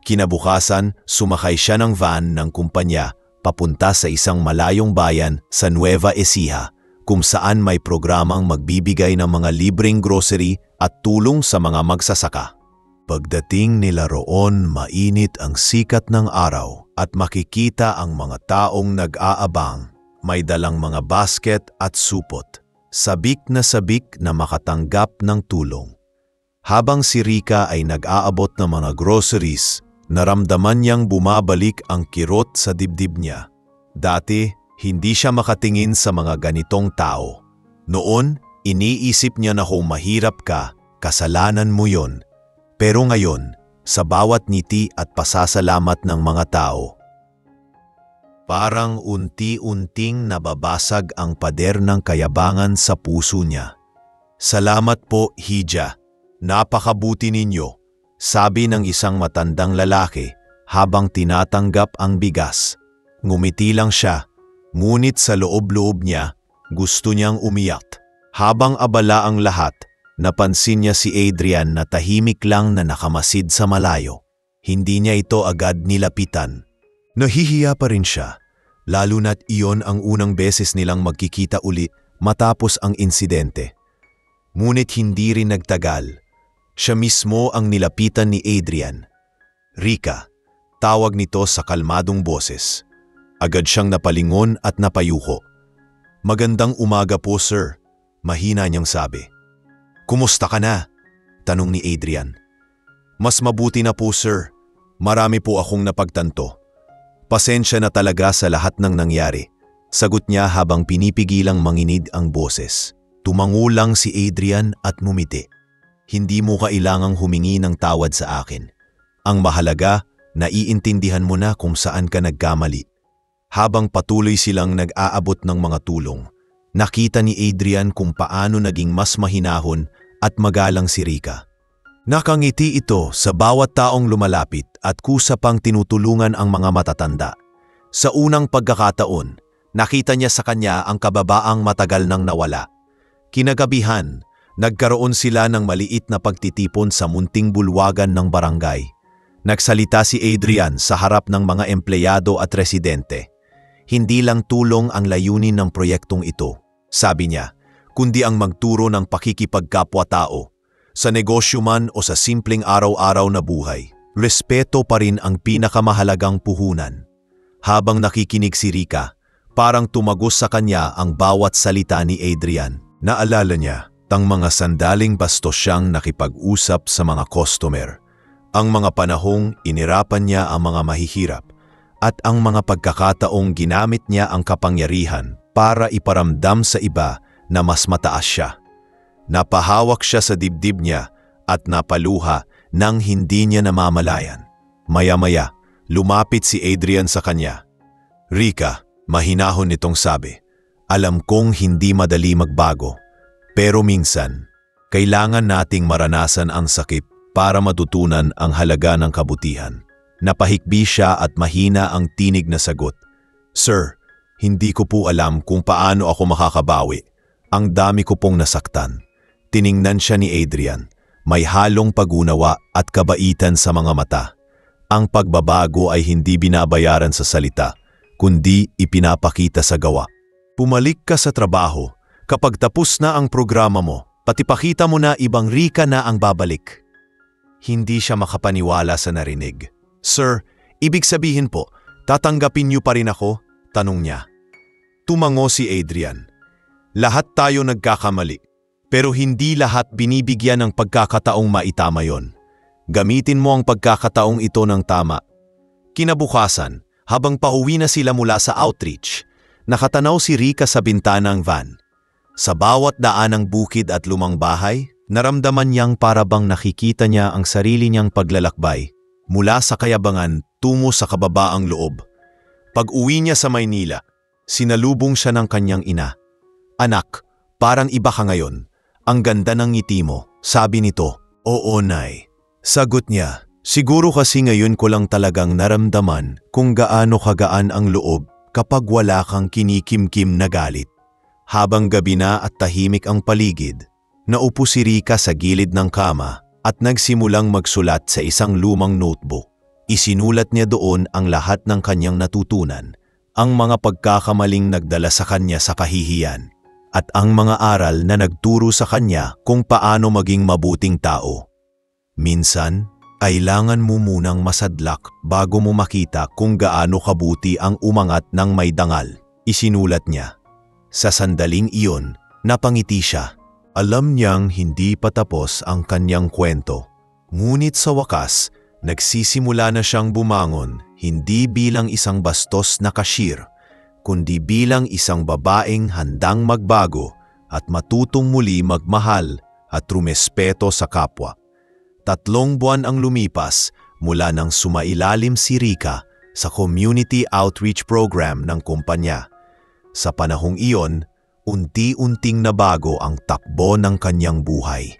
Speaker 1: Kinabukasan, sumakay siya ng van ng kumpanya papunta sa isang malayong bayan sa Nueva Ecija, kung saan may programang magbibigay ng mga libreng grocery at tulong sa mga magsasaka. Pagdating nila roon, mainit ang sikat ng araw at makikita ang mga taong nag-aabang. May dalang mga basket at supot, sabik na makatanggap ng tulong. Habang si Rika ay nag-aabot ng mga groceries, naramdaman niyang bumabalik ang kirot sa dibdib niya. Dati, hindi siya makatingin sa mga ganitong tao. Noon, iniisip niya na kung mahirap ka, kasalanan mo yon. Pero ngayon, sa bawat ngiti at pasasalamat ng mga tao, parang unti-unting nababasag ang pader ng kayabangan sa puso niya. Salamat po, Hija. Napakabuti ninyo, sabi ng isang matandang lalaki habang tinatanggap ang bigas. Ngumiti lang siya, ngunit sa loob-loob niya, gusto niyang umiyak. Habang abala ang lahat, napansin niya si Adrian na tahimik lang na nakamasid sa malayo. Hindi niya ito agad nilapitan. Nahihiya pa rin siya, lalo na't iyon ang unang beses nilang magkikita uli matapos ang insidente. Ngunit hindi rin nagtagal. Siya mismo ang nilapitan ni Adrian. Rika, tawag nito sa kalmadong boses. Agad siyang napalingon at napayuko. Magandang umaga po, sir, mahina niyang sabi. Kumusta ka na? Tanong ni Adrian. Mas mabuti na po, sir. Marami po akong napagtanto. Pasensya na talaga sa lahat ng nangyari, sagot niya habang pinipigilang manginig ang boses. Tumango lang si Adrian at ngumiti. Hindi mo kailangang humingi ng tawad sa akin. Ang mahalaga, naiintindihan mo na kung saan ka nagkamali. Habang patuloy silang nag-aabot ng mga tulong, nakita ni Adrian kung paano naging mas mahinahon at magalang si Rika. Nakangiti ito sa bawat taong lumalapit at kusa pang tinutulungan ang mga matatanda. Sa unang pagkakataon, nakita niya sa kanya ang kababaang matagal nang nawala. Kinagabihan, nagkaroon sila ng maliit na pagtitipon sa munting bulwagan ng barangay. Nagsalita si Adrian sa harap ng mga empleyado at residente. Hindi lang tulong ang layunin ng proyektong ito, sabi niya, kundi ang magturo ng pakikipagkapwa-tao. Sa negosyo man o sa simpleng araw-araw na buhay, respeto pa rin ang pinakamahalagang puhunan. Habang nakikinig si Rika, parang tumagos sa kanya ang bawat salita ni Adrian. Naalala niya, tang mga sandaling bastos siyang nakipag-usap sa mga customer. Ang mga panahong inirapan niya ang mga mahihirap at ang mga pagkakataong ginamit niya ang kapangyarihan para iparamdam sa iba na mas mataas siya. Napahawak siya sa dibdib niya at napaluha nang hindi niya namamalayan. Maya-maya, lumapit si Adrian sa kanya. Rika, mahinahon nitong sabi, alam kong hindi madali magbago. Pero minsan, kailangan nating maranasan ang sakit para matutunan ang halaga ng kabutihan. Napahikbi siya at mahina ang tinig na sagot. Sir, Hindi ko po alam kung paano ako makakabawi. Ang dami ko pong nasaktan. Tiningnan siya ni Adrian. May halong pag-unawa at kabaitan sa mga mata. Ang pagbabago ay hindi binabayaran sa salita, kundi ipinapakita sa gawa. Pumalik ka sa trabaho. Kapag tapos na ang programa mo, pati pakita mo na ibang Rika na ang babalik. Hindi siya makapaniwala sa narinig. Sir, ibig sabihin po, tatanggapin niyo pa rin ako? Tanong niya. Tumango si Adrian. Lahat tayo nagkakamali, pero hindi lahat binibigyan ng pagkakataong maitama yon. Gamitin mo ang pagkakataong ito ng tama. Kinabukasan, habang pauwi na sila mula sa outreach, nakatanaw si Rika sa bintana ng van. Sa bawat daan ng bukid at lumang bahay, naramdaman niyang para bang nakikita niya ang sarili niyang paglalakbay mula sa kayabangan tungo sa kababaang loob. Pag-uwi niya sa Maynila, sinalubong siya ng kanyang ina. Anak, parang iba ka ngayon. Ang ganda ng ngiti mo, sabi nito. Oo, Nay. Sagot niya, siguro kasi ngayon ko lang talagang naramdaman kung gaano kagaan ang loob kapag wala kang kinikimkim na galit. Habang gabi na at tahimik ang paligid, naupo si Rika sa gilid ng kama at nagsimulang magsulat sa isang lumang notebook. Isinulat niya doon ang lahat ng kanyang natutunan, ang mga pagkakamaling nagdala sa kanya sa kahihiyan, at ang mga aral na nagturo sa kanya kung paano maging mabuting tao. Minsan, kailangan mo munang masadlak bago mo makita kung gaano kabuti ang umangat ng may dangal, isinulat niya. Sa sandaling iyon, napangiti siya. Alam niyang hindi pa tapos ang kanyang kwento. Ngunit sa wakas, nagsisimula na siyang bumangon hindi bilang isang bastos na cashier, kundi bilang isang babaeng handang magbago at matutong muli magmahal at rumespeto sa kapwa. 3 buwan ang lumipas mula nang sumailalim si Rika sa community outreach program ng kumpanya. Sa panahong iyon, unti-unting nabago ang takbo ng kanyang buhay.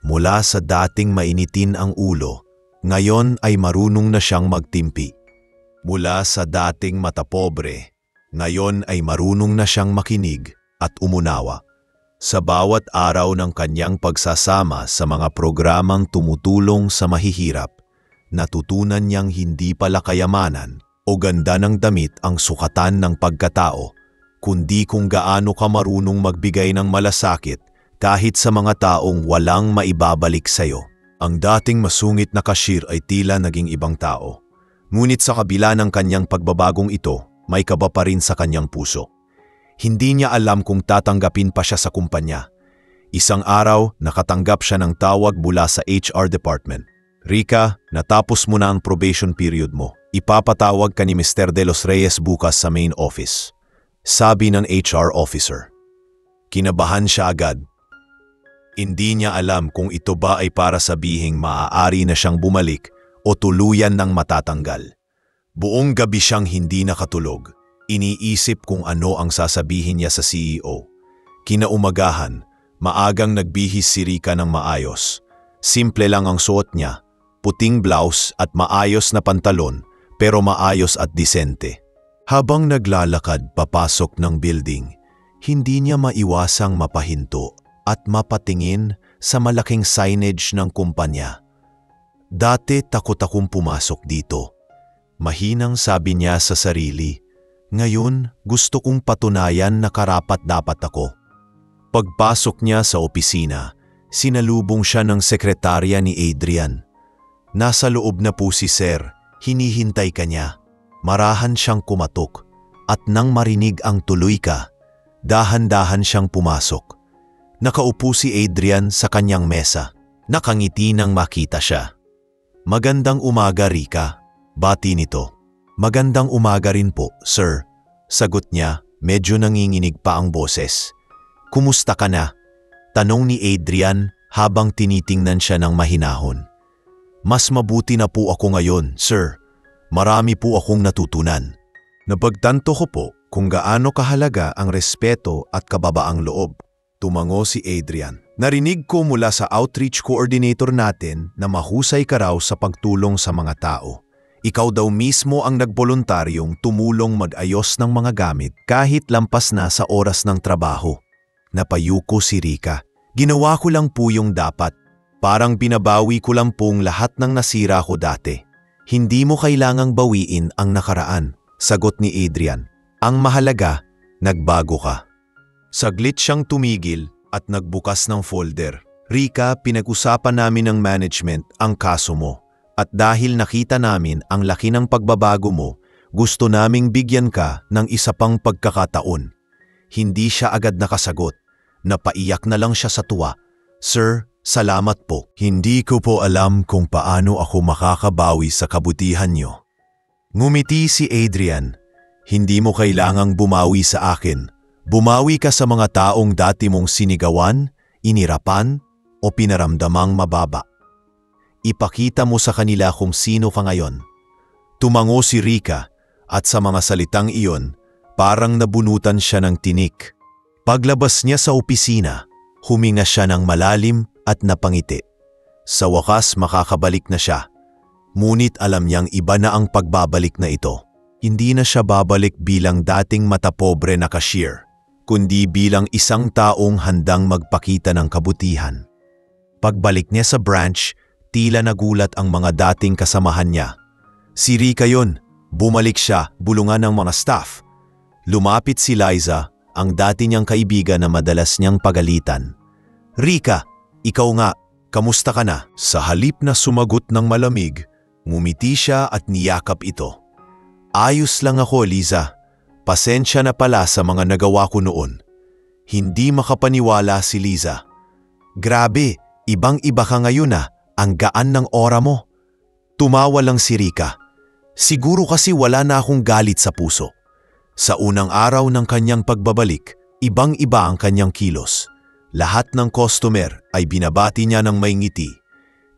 Speaker 1: Mula sa dating mainitin ang ulo, ngayon ay marunong na siyang magtimpi. Mula sa dating matapobre, ngayon ay marunong na siyang makinig at umunawa. Sa bawat araw ng kanyang pagsasama sa mga programang tumutulong sa mahihirap, natutunan niyang hindi pala kayamanan o ganda ng damit ang sukatan ng pagkatao, kundi kung gaano ka marunong magbigay ng malasakit kahit sa mga taong walang maibabalik sa'yo. Ang dating masungit na cashier ay tila naging ibang tao. Ngunit sa kabila ng kanyang pagbabagong ito, may kaba pa rin sa kanyang puso. Hindi niya alam kung tatanggapin pa siya sa kumpanya. Isang araw, nakatanggap siya ng tawag mula sa HR department. Rika, natapos mo na ang probation period mo. Ipapatawag ka ni Mr. De Los Reyes bukas sa main office. Sabi ng HR officer. Kinabahan siya agad. Hindi niya alam kung ito ba ay para sabihing maaari na siyang bumalik o tuluyan ng matatanggal. Buong gabi siyang hindi nakatulog. Iniisip kung ano ang sasabihin niya sa CEO. Kinaumagahan, maagang nagbihis si Rika ng maayos. Simple lang ang suot niya, puting blouse at maayos na pantalon, pero maayos at disente. Habang naglalakad papasok ng building, hindi niya maiwasang mapahinto at mapatingin sa malaking signage ng kumpanya. Dati takot akong pumasok dito. Mahinang sabi niya sa sarili, ngayon gusto kong patunayan na karapat-dapat ako. Pagpasok niya sa opisina, sinalubong siya ng sekretarya ni Adrian. Nasa loob na po si Sir, hinihintay ka niya. Marahan siyang kumatok at nang marinig ang tuloy ka, dahan-dahan siyang pumasok. Nakaupo si Adrian sa kanyang mesa. Nakangiti nang makita siya. Magandang umaga, Rika. Bati nito. Magandang umaga rin po, sir. Sagot niya, medyo nanginginig pa ang boses. Kumusta ka na? Tanong ni Adrian habang tinitingnan siya ng mahinahon. Mas mabuti na po ako ngayon, sir. Marami po akong natutunan. Napagtanto ko po kung gaano kahalaga ang respeto at kababaang loob. Tumango si Adrian. Narinig ko mula sa outreach coordinator natin na mahusay ka raw sa pagtulong sa mga tao. Ikaw daw mismo ang nagboluntaryong tumulong mag-ayos ng mga gamit kahit lampas na sa oras ng trabaho. Napayuko si Rika. Ginawa ko lang po yung dapat. Parang binabawi ko lang pong lahat ng nasira ko dati. Hindi mo kailangang bawiin ang nakaraan, sagot ni Adrian. Ang mahalaga, nagbago ka. Saglit siyang tumigil at nagbukas ng folder. Rika, pinag-usapan namin ng management ang kaso mo. At dahil nakita namin ang laki ng pagbabago mo, gusto naming bigyan ka ng isa pang pagkakataon. Hindi siya agad nakasagot. Napaiyak na lang siya sa tuwa. Sir, salamat po. Hindi ko po alam kung paano ako makakabawi sa kabutihan niyo. Ngumiti si Adrian. Hindi mo kailangang bumawi sa akin. Bumawi ka sa mga taong dati mong sinigawan, inirapan, o pinaramdamang mababa. Ipakita mo sa kanila kung sino ka ngayon. Tumango si Rika at sa mga salitang iyon, parang nabunutan siya ng tinik. Paglabas niya sa opisina, huminga siya ng malalim at napangiti. Sa wakas makakabalik na siya. Ngunit alam niyang iba na ang pagbabalik na ito. Hindi na siya babalik bilang dating matapobre na cashier, kundi bilang isang taong handang magpakita ng kabutihan. Pagbalik niya sa branch, tila nagulat ang mga dating kasamahan niya. Si Rika yun. Bumalik siya, bulungan ng mga staff. Lumapit si Liza, ang dati niyang kaibigan na madalas niyang pagalitan. Rika, ikaw nga, kamusta ka na? Sa halip na sumagot ng malamig, ngumiti siya at niyakap ito. Ayos lang ako, Liza. Pasensya na pala sa mga nagawa ko noon. Hindi makapaniwala si Liza. Grabe, ibang-iba ka ngayon ah. Ang gaan ng aura mo. Tumawa lang si Rika. Siguro kasi wala na akong galit sa puso. Sa unang araw ng kanyang pagbabalik, ibang-iba ang kanyang kilos. Lahat ng customer ay binabati niya ng may ngiti.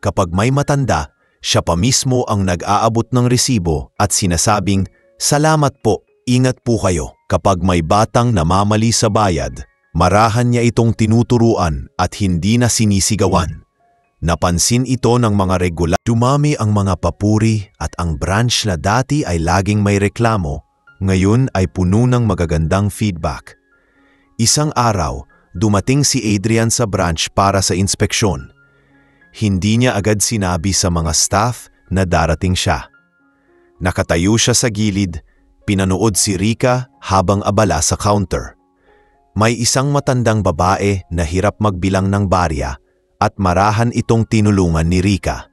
Speaker 1: Kapag may matanda, siya pa mismo ang nag-aabot ng resibo at sinasabing, "Salamat po, ingat po kayo." Kapag may batang namamali sa bayad, marahan niya itong tinuturuan at hindi na sinisigawan. Napansin ito ng mga regular. Dumami ang mga papuri at ang branch na dati ay laging may reklamo, ngayon ay puno ng magagandang feedback. Isang araw, dumating si Adrian sa branch para sa inspeksyon. Hindi niya agad sinabi sa mga staff na darating siya. Nakatayo siya sa gilid, pinanood si Rika habang abala sa counter. May isang matandang babae na hirap magbilang ng barya at marahan itong tinulungan ni Rika.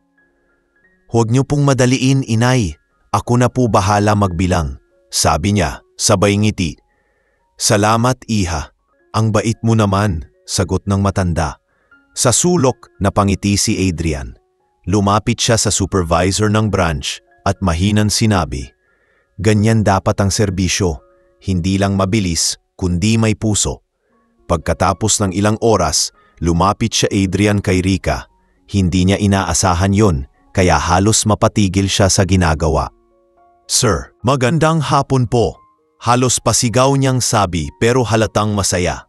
Speaker 1: "Huwag niyo pong madaliin, inay. Ako na po bahala magbilang," sabi niya, sabay ngiti. "Salamat, iha. Ang bait mo naman," sagot ng matanda. Sa sulok, napangiti si Adrian. Lumapit siya sa supervisor ng branch at mahinang sinabi, "Ganyan dapat ang serbisyo, hindi lang mabilis, kundi may puso." Pagkatapos ng ilang oras, lumapit siya Adrian kay Rika. Hindi niya inaasahan yon, kaya halos mapatigil siya sa ginagawa. "Sir, magandang hapon po." Halos pasigaw niyang sabi pero halatang masaya.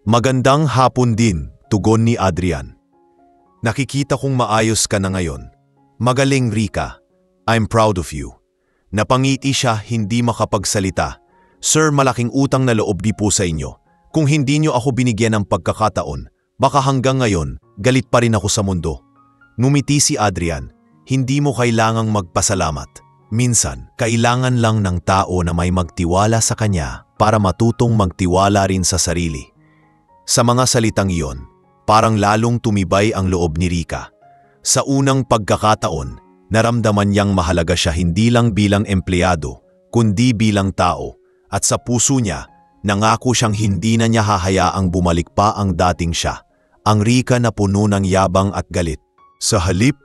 Speaker 1: "Magandang hapon din," tugon ni Adrian. "Nakikita kong maayos ka na ngayon. Magaling, Rika. I'm proud of you." Napangiti siya, hindi makapagsalita. "Sir, malaking utang na loob di po sa inyo. Kung hindi niyo ako binigyan ng pagkakataon, baka hanggang ngayon, galit pa rin ako sa mundo." Ngumiti si Adrian. "Hindi mo kailangang magpasalamat. Minsan, kailangan lang ng tao na may magtiwala sa kanya para matutong magtiwala rin sa sarili." Sa mga salitang iyon, parang lalong tumibay ang loob ni Rika. Sa unang pagkakataon, naramdaman niyang mahalaga siya hindi lang bilang empleyado, kundi bilang tao. At sa puso niya, nangako siyang hindi na niya hahayaang bumalik pa ang dating siya, ang Rika na puno ng yabang at galit. Sa halip,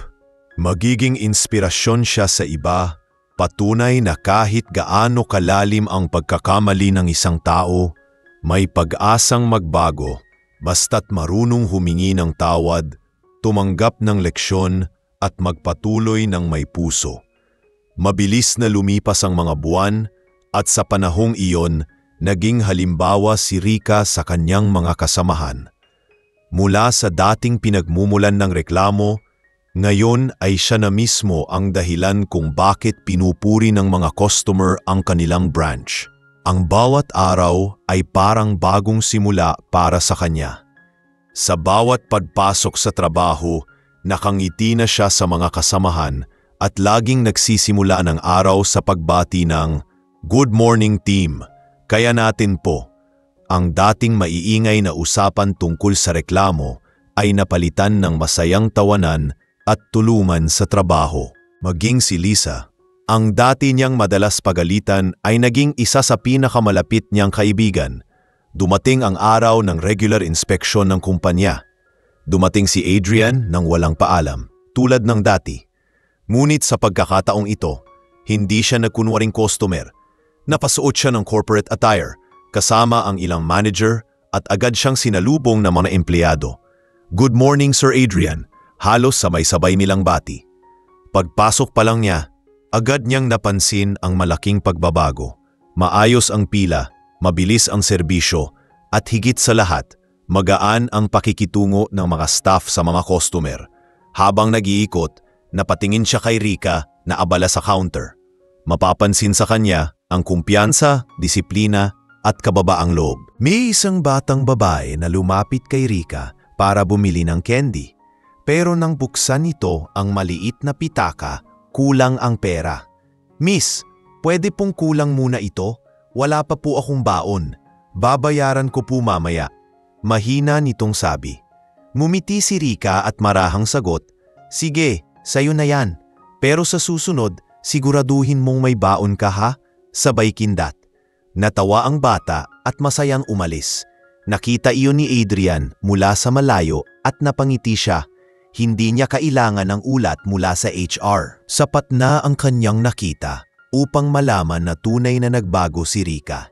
Speaker 1: magiging inspirasyon siya sa iba, patunay na kahit gaano kalalim ang pagkakamali ng isang tao, may pag-asang magbago basta't marunong humingi ng tawad, tumanggap ng leksyon at magpatuloy ng may puso. Mabilis na lumipas ang mga buwan at sa panahong iyon, naging halimbawa si Rika sa kanyang mga kasamahan. Mula sa dating pinagmumulan ng reklamo, Ngayon ay siya na mismo ang dahilan kung bakit pinupuri ng mga customer ang kanilang branch. Ang bawat araw ay parang bagong simula para sa kanya. Sa bawat pagpasok sa trabaho, nakangiti na siya sa mga kasamahan at laging nagsisimula ng araw sa pagbati ng "Good morning team, kaya natin po." Ang dating maiingay na usapan tungkol sa reklamo ay napalitan ng masayang tawanan at tulungan sa trabaho. Maging si Lisa, ang dati niyang madalas pagalitan ay naging isa sa pinakamalapit niyang kaibigan. Dumating ang araw ng regular inspection ng kumpanya. Dumating si Adrian nang walang paalam, tulad ng dati. Ngunit sa pagkakataong ito, hindi siya nagkunwaring customer. Napasuot siya ng corporate attire, kasama ang ilang manager at agad siyang sinalubong ng mga empleyado. "Good morning, Sir Adrian." Halos sabay-sabay nilang bati. Pagpasok pa lang niya, agad niyang napansin ang malaking pagbabago. Maayos ang pila, mabilis ang serbisyo, at higit sa lahat, magaan ang pakikitungo ng mga staff sa mga customer. Habang nag-iikot, napatingin siya kay Rika na abala sa counter. Mapapansin sa kanya ang kumpiyansa, disiplina, at kababaang loob. May isang batang babae na lumapit kay Rika para bumili ng candy. Pero nang buksan nito ang maliit na pitaka, kulang ang pera. "Miss, pwede pong kulang muna ito? Wala pa po akong baon. Babayaran ko po mamaya." Mahina nitong sabi. Ngumiti si Rika at marahang sagot, "Sige, sayo na yan. Pero sa susunod, siguraduhin mong may baon ka ha?" Sabay kindat. Natawa ang bata at masayang umalis. Nakita iyon ni Adrian mula sa malayo at napangiti siya. Hindi niya kailangan ng ulat mula sa HR. Sapat na ang kanyang nakita upang malaman na tunay na nagbago si Rika.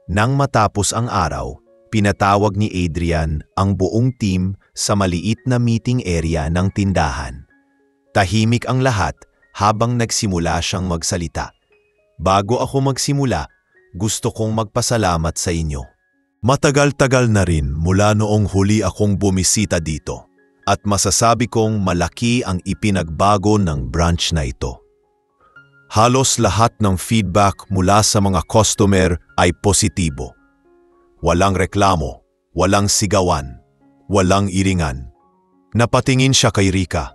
Speaker 1: Nang matapos ang araw, pinatawag ni Adrian ang buong team sa maliit na meeting area ng tindahan. Tahimik ang lahat habang nagsimula siyang magsalita. "Bago ako magsimula, gusto kong magpasalamat sa inyo. Matagal-tagal na rin mula noong huli akong bumisita dito. At masasabi kong malaki ang ipinagbago ng branch na ito. Halos lahat ng feedback mula sa mga customer ay positibo. Walang reklamo, walang sigawan, walang iringan." Napatingin siya kay Rika.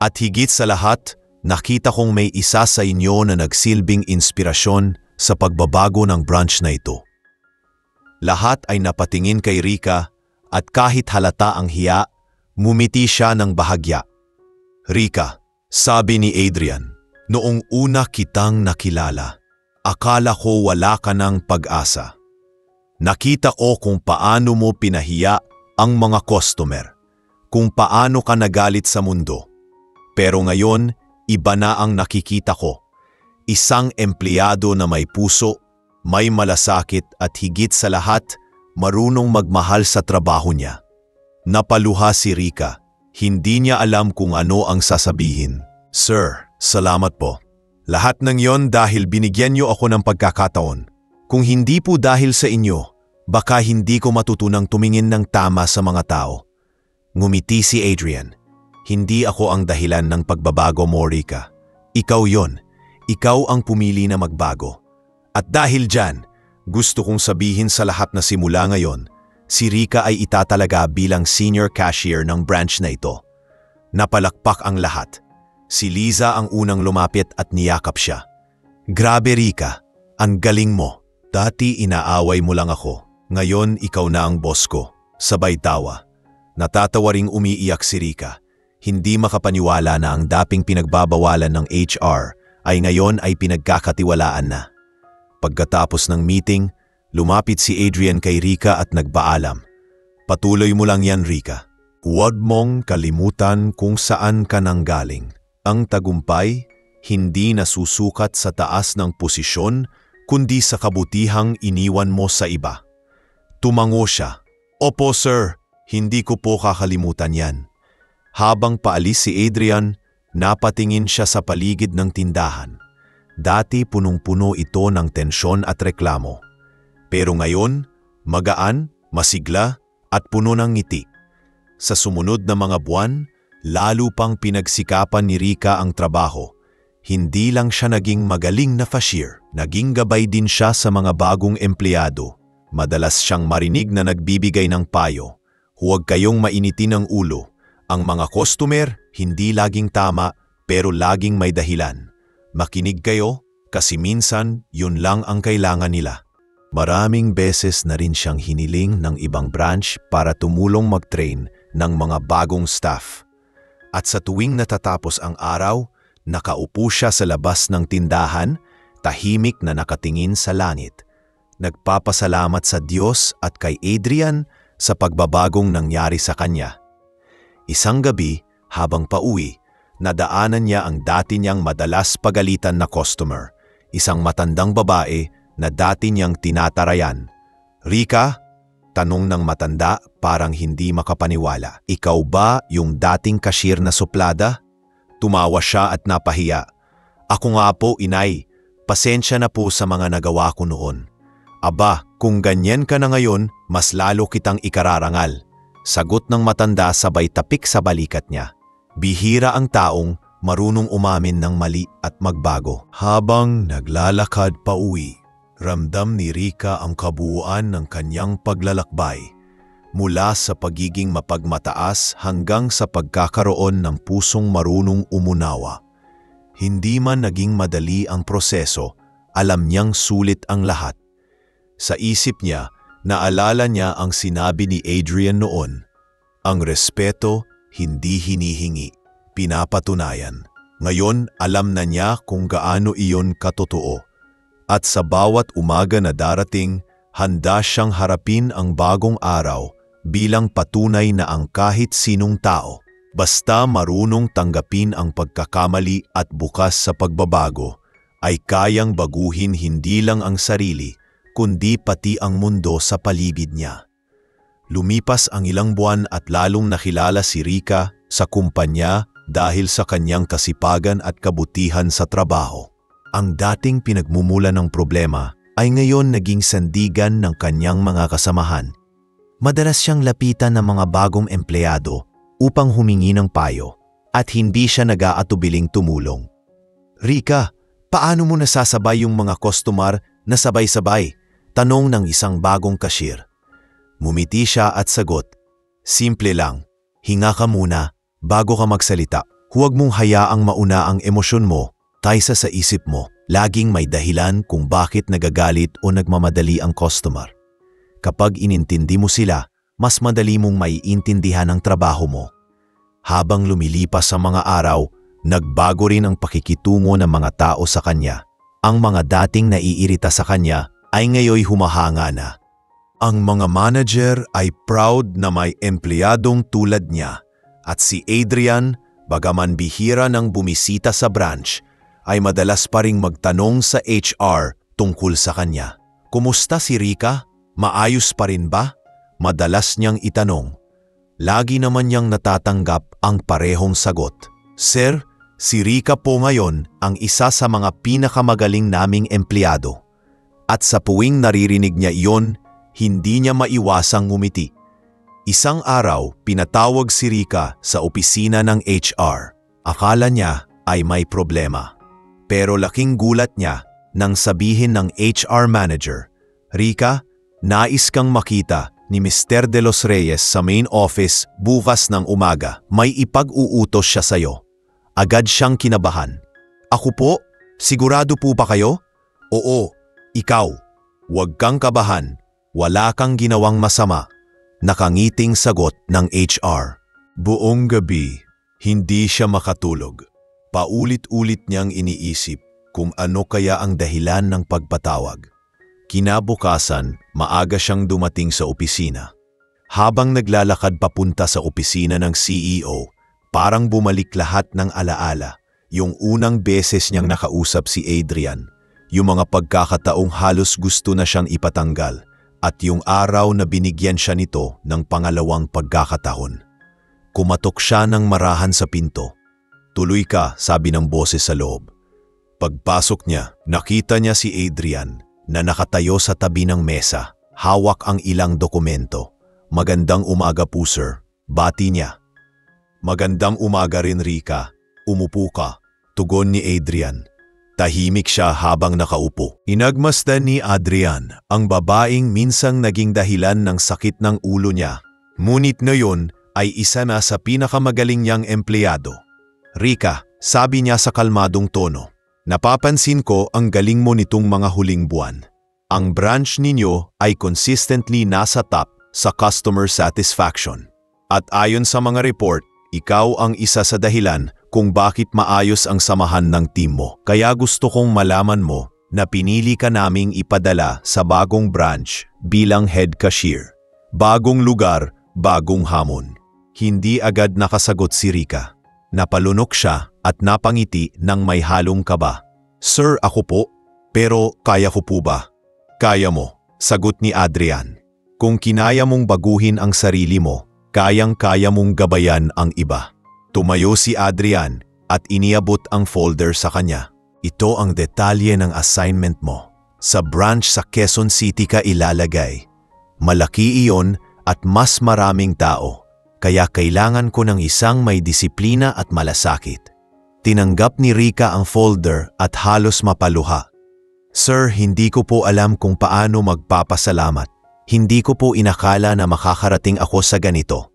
Speaker 1: "At higit sa lahat, nakita kong may isa sa inyo na nagsilbing inspirasyon sa pagbabago ng branch na ito." Lahat ay napatingin kay Rika at kahit halata ang hiya, ngumiti siya ng bahagya. "Rika," sabi ni Adrian, "noong una kitang nakilala, akala ko wala ka ng pag-asa. Nakita ko kung paano mo pinahiya ang mga customer, kung paano ka nagalit sa mundo. Pero ngayon, iba na ang nakikita ko. Isang empleyado na may puso, may malasakit at higit sa lahat, marunong magmahal sa trabaho niya." Napaluha si Rika. Hindi niya alam kung ano ang sasabihin. "Sir, salamat po. Lahat ng yon dahil binigyan niyo ako ng pagkakataon. Kung hindi po dahil sa inyo, baka hindi ko matutunang tumingin ng tama sa mga tao." Ngumiti si Adrian. "Hindi ako ang dahilan ng pagbabago mo, Rika. Ikaw yon. Ikaw ang pumili na magbago. At dahil dyan, gusto kong sabihin sa lahat na simula ngayon, si Rika ay itatalaga bilang senior cashier ng branch na ito." Napalakpak ang lahat. Si Liza ang unang lumapit at niyakap siya. "Grabe Rika, ang galing mo. Dati inaaway mo lang ako. Ngayon ikaw na ang boss ko." Sabay tawa. Natatawa ring umiiyak si Rika. Hindi makapaniwala na ang dating pinagbabawalan ng HR ay ngayon ay pinagkakatiwalaan na. Pagkatapos ng meeting, lumapit si Adrian kay Rika at nagpaalam. "Patuloy mo lang yan, Rika. Huwag mong kalimutan kung saan ka nanggaling. Ang tagumpay, hindi nasusukat sa taas ng posisyon, kundi sa kabutihang iniwan mo sa iba." Tumango siya. "Opo sir, hindi ko po kakalimutan yan." Habang paalis si Adrian, napatingin siya sa paligid ng tindahan. Dati punong-puno ito ng tensyon at reklamo. Pero ngayon, magaan, masigla at puno ng ngiti. Sa sumunod na mga buwan, Lalo pang pinagsikapan ni Rika ang trabaho. Hindi lang siya naging magaling na cashier, naging gabay din siya sa mga bagong empleyado. Madalas siyang marinig na nagbibigay ng payo. Huwag kayong mainitin ang ulo. Ang mga customer, hindi laging tama, pero laging may dahilan. Makinig kayo, kasi minsan, yun lang ang kailangan nila. Maraming beses na rin siyang hiniling ng ibang branch para tumulong mag-train ng mga bagong staff. At sa tuwing natatapos ang araw, nakaupo siya sa labas ng tindahan, tahimik na nakatingin sa langit. Nagpapasalamat sa Diyos at kay Adrian sa pagbabagong nangyari sa kanya. Isang gabi, habang pauwi, nadaanan niya ang dati niyang madalas pagalitan na customer, isang matandang babae na dati niyang tinatarayan. "Rika?" Tanong ng matanda parang hindi makapaniwala. "Ikaw ba yung dating cashier na suplada?" Tumawa siya at napahiya. "Ako nga po, inay. Pasensya na po sa mga nagawa ko noon." "Aba, kung ganyan ka na ngayon, mas lalo kitang ikararangal." Sagot ng matanda sabay tapik sa balikat niya. Bihira ang taong marunong umamin ng mali at magbago. Habang naglalakad pa uwi, ramdam ni Rika ang kabuuan ng kanyang paglalakbay, mula sa pagiging mapagmataas hanggang sa pagkakaroon ng pusong marunong umunawa. Hindi man naging madali ang proseso, alam niyang sulit ang lahat. Sa isip niya, naalala niya ang sinabi ni Adrian noon, "Ang respeto, hindi hinihingi, pinapatunayan." Ngayon, alam na niya kung gaano iyon katotoo. At sa bawat umaga na darating, handa siyang harapin ang bagong araw bilang patunay na ang kahit sinong tao, basta marunong tanggapin ang pagkakamali at bukas sa pagbabago, ay kayang baguhin hindi lang ang sarili, kundi pati ang mundo sa paligid niya. Lumipas ang ilang buwan at lalong nakilala si Rika sa kumpanya dahil sa kanyang kasipagan at kabutihan sa trabaho. Ang dating pinagmumula ng problema ay ngayon naging sandigan ng kanyang mga kasamahan. Madalas siyang lapitan ng mga bagong empleyado upang humingi ng payo at hindi siya nag-aatubiling tumulong. "Rika, paano mo nasasabay yung mga customer na sabay-sabay?" Tanong ng isang bagong cashier. Mumiti siya at sagot, "Simple lang, hinga ka muna bago ka magsalita. Huwag mong hayaang mauna ang emosyon mo kaysa sa isip mo. Laging may dahilan kung bakit nagagalit o nagmamadali ang customer. Kapag inintindi mo sila, mas madali mong maiintindihan ang trabaho mo." Habang lumilipas ang mga araw, nagbago rin ang pakikitungo ng mga tao sa kanya. Ang mga dating naiirita sa kanya ay ngayoy humahanga na. Ang mga manager ay proud na may empleyadong tulad niya, at si Adrian, bagaman bihira nang bumisita sa branch, ay madalas pa ring magtanong sa HR tungkol sa kanya. "Kumusta si Rika? Maayos pa rin ba?" Madalas niyang itanong. Lagi naman niyang natatanggap ang parehong sagot. "Sir, si Rika po ngayon ang isa sa mga pinakamagaling naming empleyado." At sa puwing naririnig niya iyon, hindi niya maiwasang ngumiti. Isang araw, pinatawag si Rika sa opisina ng HR. Akala niya ay may problema. Pero laking gulat niya nang sabihin ng HR manager, "Rika, nais kang makita ni Mr. De Los Reyes sa main office bukas ng umaga. May ipag-uutos siya sa'yo." Agad siyang kinabahan. "Ako po? Sigurado po ba kayo?" "Oo, ikaw. Huwag kang kabahan. Wala kang ginawang masama." Nakangiting sagot ng HR. Buong gabi, hindi siya makatulog. Paulit-ulit niyang iniisip kung ano kaya ang dahilan ng pagpatawag. Kinabukasan, maaga siyang dumating sa opisina. Habang naglalakad papunta sa opisina ng CEO, parang bumalik lahat ng alaala. Yung unang beses niyang nakausap si Adrian, yung mga pagkakataong halos gusto na siyang ipatanggal, at yung araw na binigyan siya nito ng pangalawang pagkakataon. Kumatok siya ng marahan sa pinto. "Tuloy ka," sabi ng boses sa loob. Pagpasok niya, nakita niya si Adrian na nakatayo sa tabi ng mesa, hawak ang ilang dokumento. "Magandang umaga po, sir." Bati niya. Magandang umaga rin, Rika. Umupo ka. Tugon ni Adrian. Tahimik siya habang nakaupo. Inagmasdan ni Adrian ang babaeng minsang naging dahilan ng sakit ng ulo niya. Ngunit ngayon ay isa na sa pinakamagaling niyang empleyado. Rika, sabi niya sa kalmadong tono, napapansin ko ang galing mo nitong mga huling buwan. Ang branch ninyo ay consistently nasa top sa customer satisfaction. At ayon sa mga report, ikaw ang isa sa dahilan kung bakit maayos ang samahan ng team mo. Kaya gusto kong malaman mo na pinili ka naming ipadala sa bagong branch bilang head cashier. Bagong lugar, bagong hamon. Hindi agad nakasagot si Rika. Napalunok siya at napangiti ng may halong kaba. Sir, ako po. Pero kaya ko po ba? Kaya mo, sagot ni Adrian. Kung kinaya mong baguhin ang sarili mo, kayang-kaya mong gabayan ang iba. Tumayo si Adrian at iniabot ang folder sa kanya. Ito ang detalye ng assignment mo. Sa branch sa Quezon City ka ilalagay. Malaki iyon at mas maraming tao. Kaya kailangan ko ng isang may disiplina at malasakit. Tinanggap ni Rika ang folder at halos mapaluha. Sir, hindi ko po alam kung paano magpapasalamat. Hindi ko po inakala na makakarating ako sa ganito.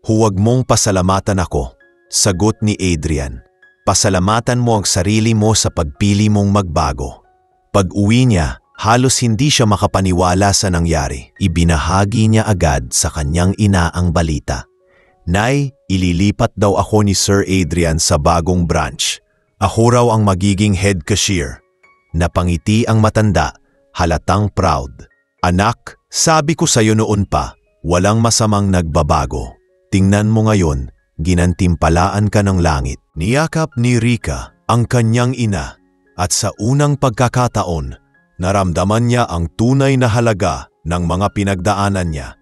Speaker 1: Huwag mong pasalamatan ako, sagot ni Adrian. Pasalamatan mo ang sarili mo sa pagpili mong magbago. Pag-uwi niya, halos hindi siya makapaniwala sa nangyari. Ibinahagi niya agad sa kanyang ina ang balita. Nay, ililipat daw ako ni Sir Adrian sa bagong branch. Ako raw ang magiging head cashier. Napangiti ang matanda, halatang proud. Anak, sabi ko sa'yo noon pa, walang masamang nagbabago. Tingnan mo ngayon, ginantimpalaan ka ng langit. Niyakap ni Rika ang kanyang ina at sa unang pagkakataon, naramdaman niya ang tunay na halaga ng mga pinagdaanan niya.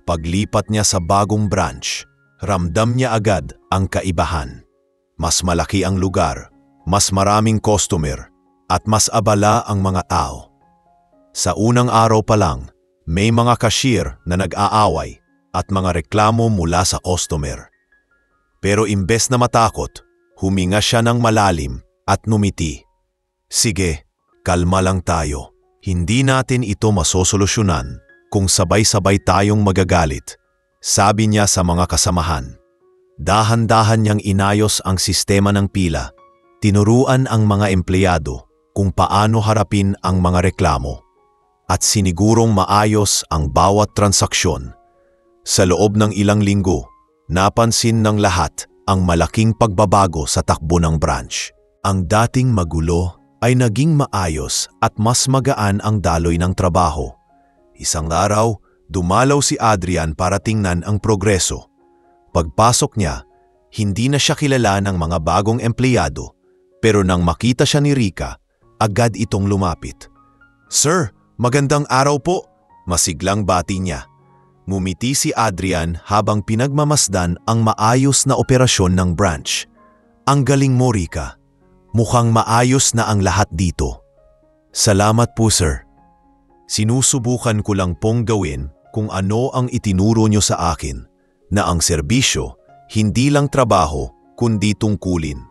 Speaker 1: Paglipat niya sa bagong branch, ramdam niya agad ang kaibahan. Mas malaki ang lugar, mas maraming customer, at mas abala ang mga tao. Sa unang araw pa lang, may mga cashier na nag-aaway at mga reklamo mula sa customer. Pero imbes na matakot, huminga siya ng malalim at numiti. Sige, kalma lang tayo. Hindi natin ito masosolusyonan kung sabay-sabay tayong magagalit, sabi niya sa mga kasamahan. Dahan-dahan niyang inayos ang sistema ng pila. Tinuruan ang mga empleyado kung paano harapin ang mga reklamo at sinigurong maayos ang bawat transaksyon. Sa loob ng ilang linggo, napansin ng lahat ang malaking pagbabago sa takbo ng branch. Ang dating magulo ay naging maayos at mas magaan ang daloy ng trabaho. Isang araw, dumalaw si Adrian para tingnan ang progreso. Pagpasok niya, hindi na siya kilala ng mga bagong empleyado, pero nang makita siya ni Rika, agad itong lumapit. Sir, magandang araw po, masiglang bati niya. Ngumiti si Adrian habang pinagmamasdan ang maayos na operasyon ng branch. Ang galing mo, Rika. Mukhang maayos na ang lahat dito. Salamat po, sir. Sinusubukan ko lang pong gawin kung ano ang itinuro niyo sa akin, na ang serbisyo, hindi lang trabaho, kundi tungkulin.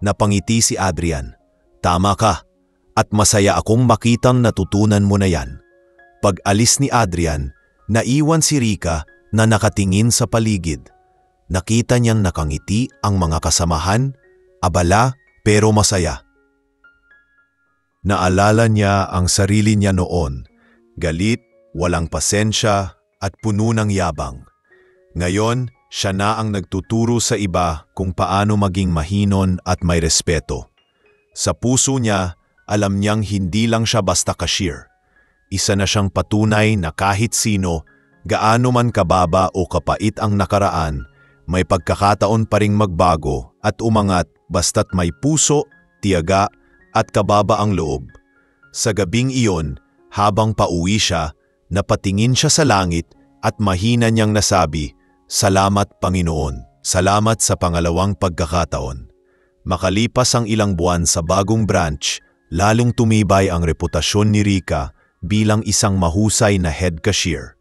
Speaker 1: Napangiti si Adrian. Tama ka, at masaya akong makitang natutunan mo na yan. Pag-alis ni Adrian, naiwan si Rika na nakatingin sa paligid. Nakita niyang nakangiti ang mga kasamahan, abala pero masaya. Naalala niya ang sarili niya noon, galit, walang pasensya at puno ng yabang. Ngayon, siya na ang nagtuturo sa iba kung paano maging mahinon at may respeto. Sa puso niya, alam niyang hindi lang siya basta cashier. Isa na siyang patunay na kahit sino, gaano man kababa o kapait ang nakaraan, may pagkakataon pa ring magbago at umangat basta't may puso, tiyaga at kababa ang loob. Sa gabing iyon, habang pauwi siya, napatingin siya sa langit at mahina niyang nasabi, "Salamat Panginoon, salamat sa pangalawang pagkakataon." Makalipas ang ilang buwan sa bagong branch, lalong tumibay ang reputasyon ni Rika bilang isang mahusay na head cashier.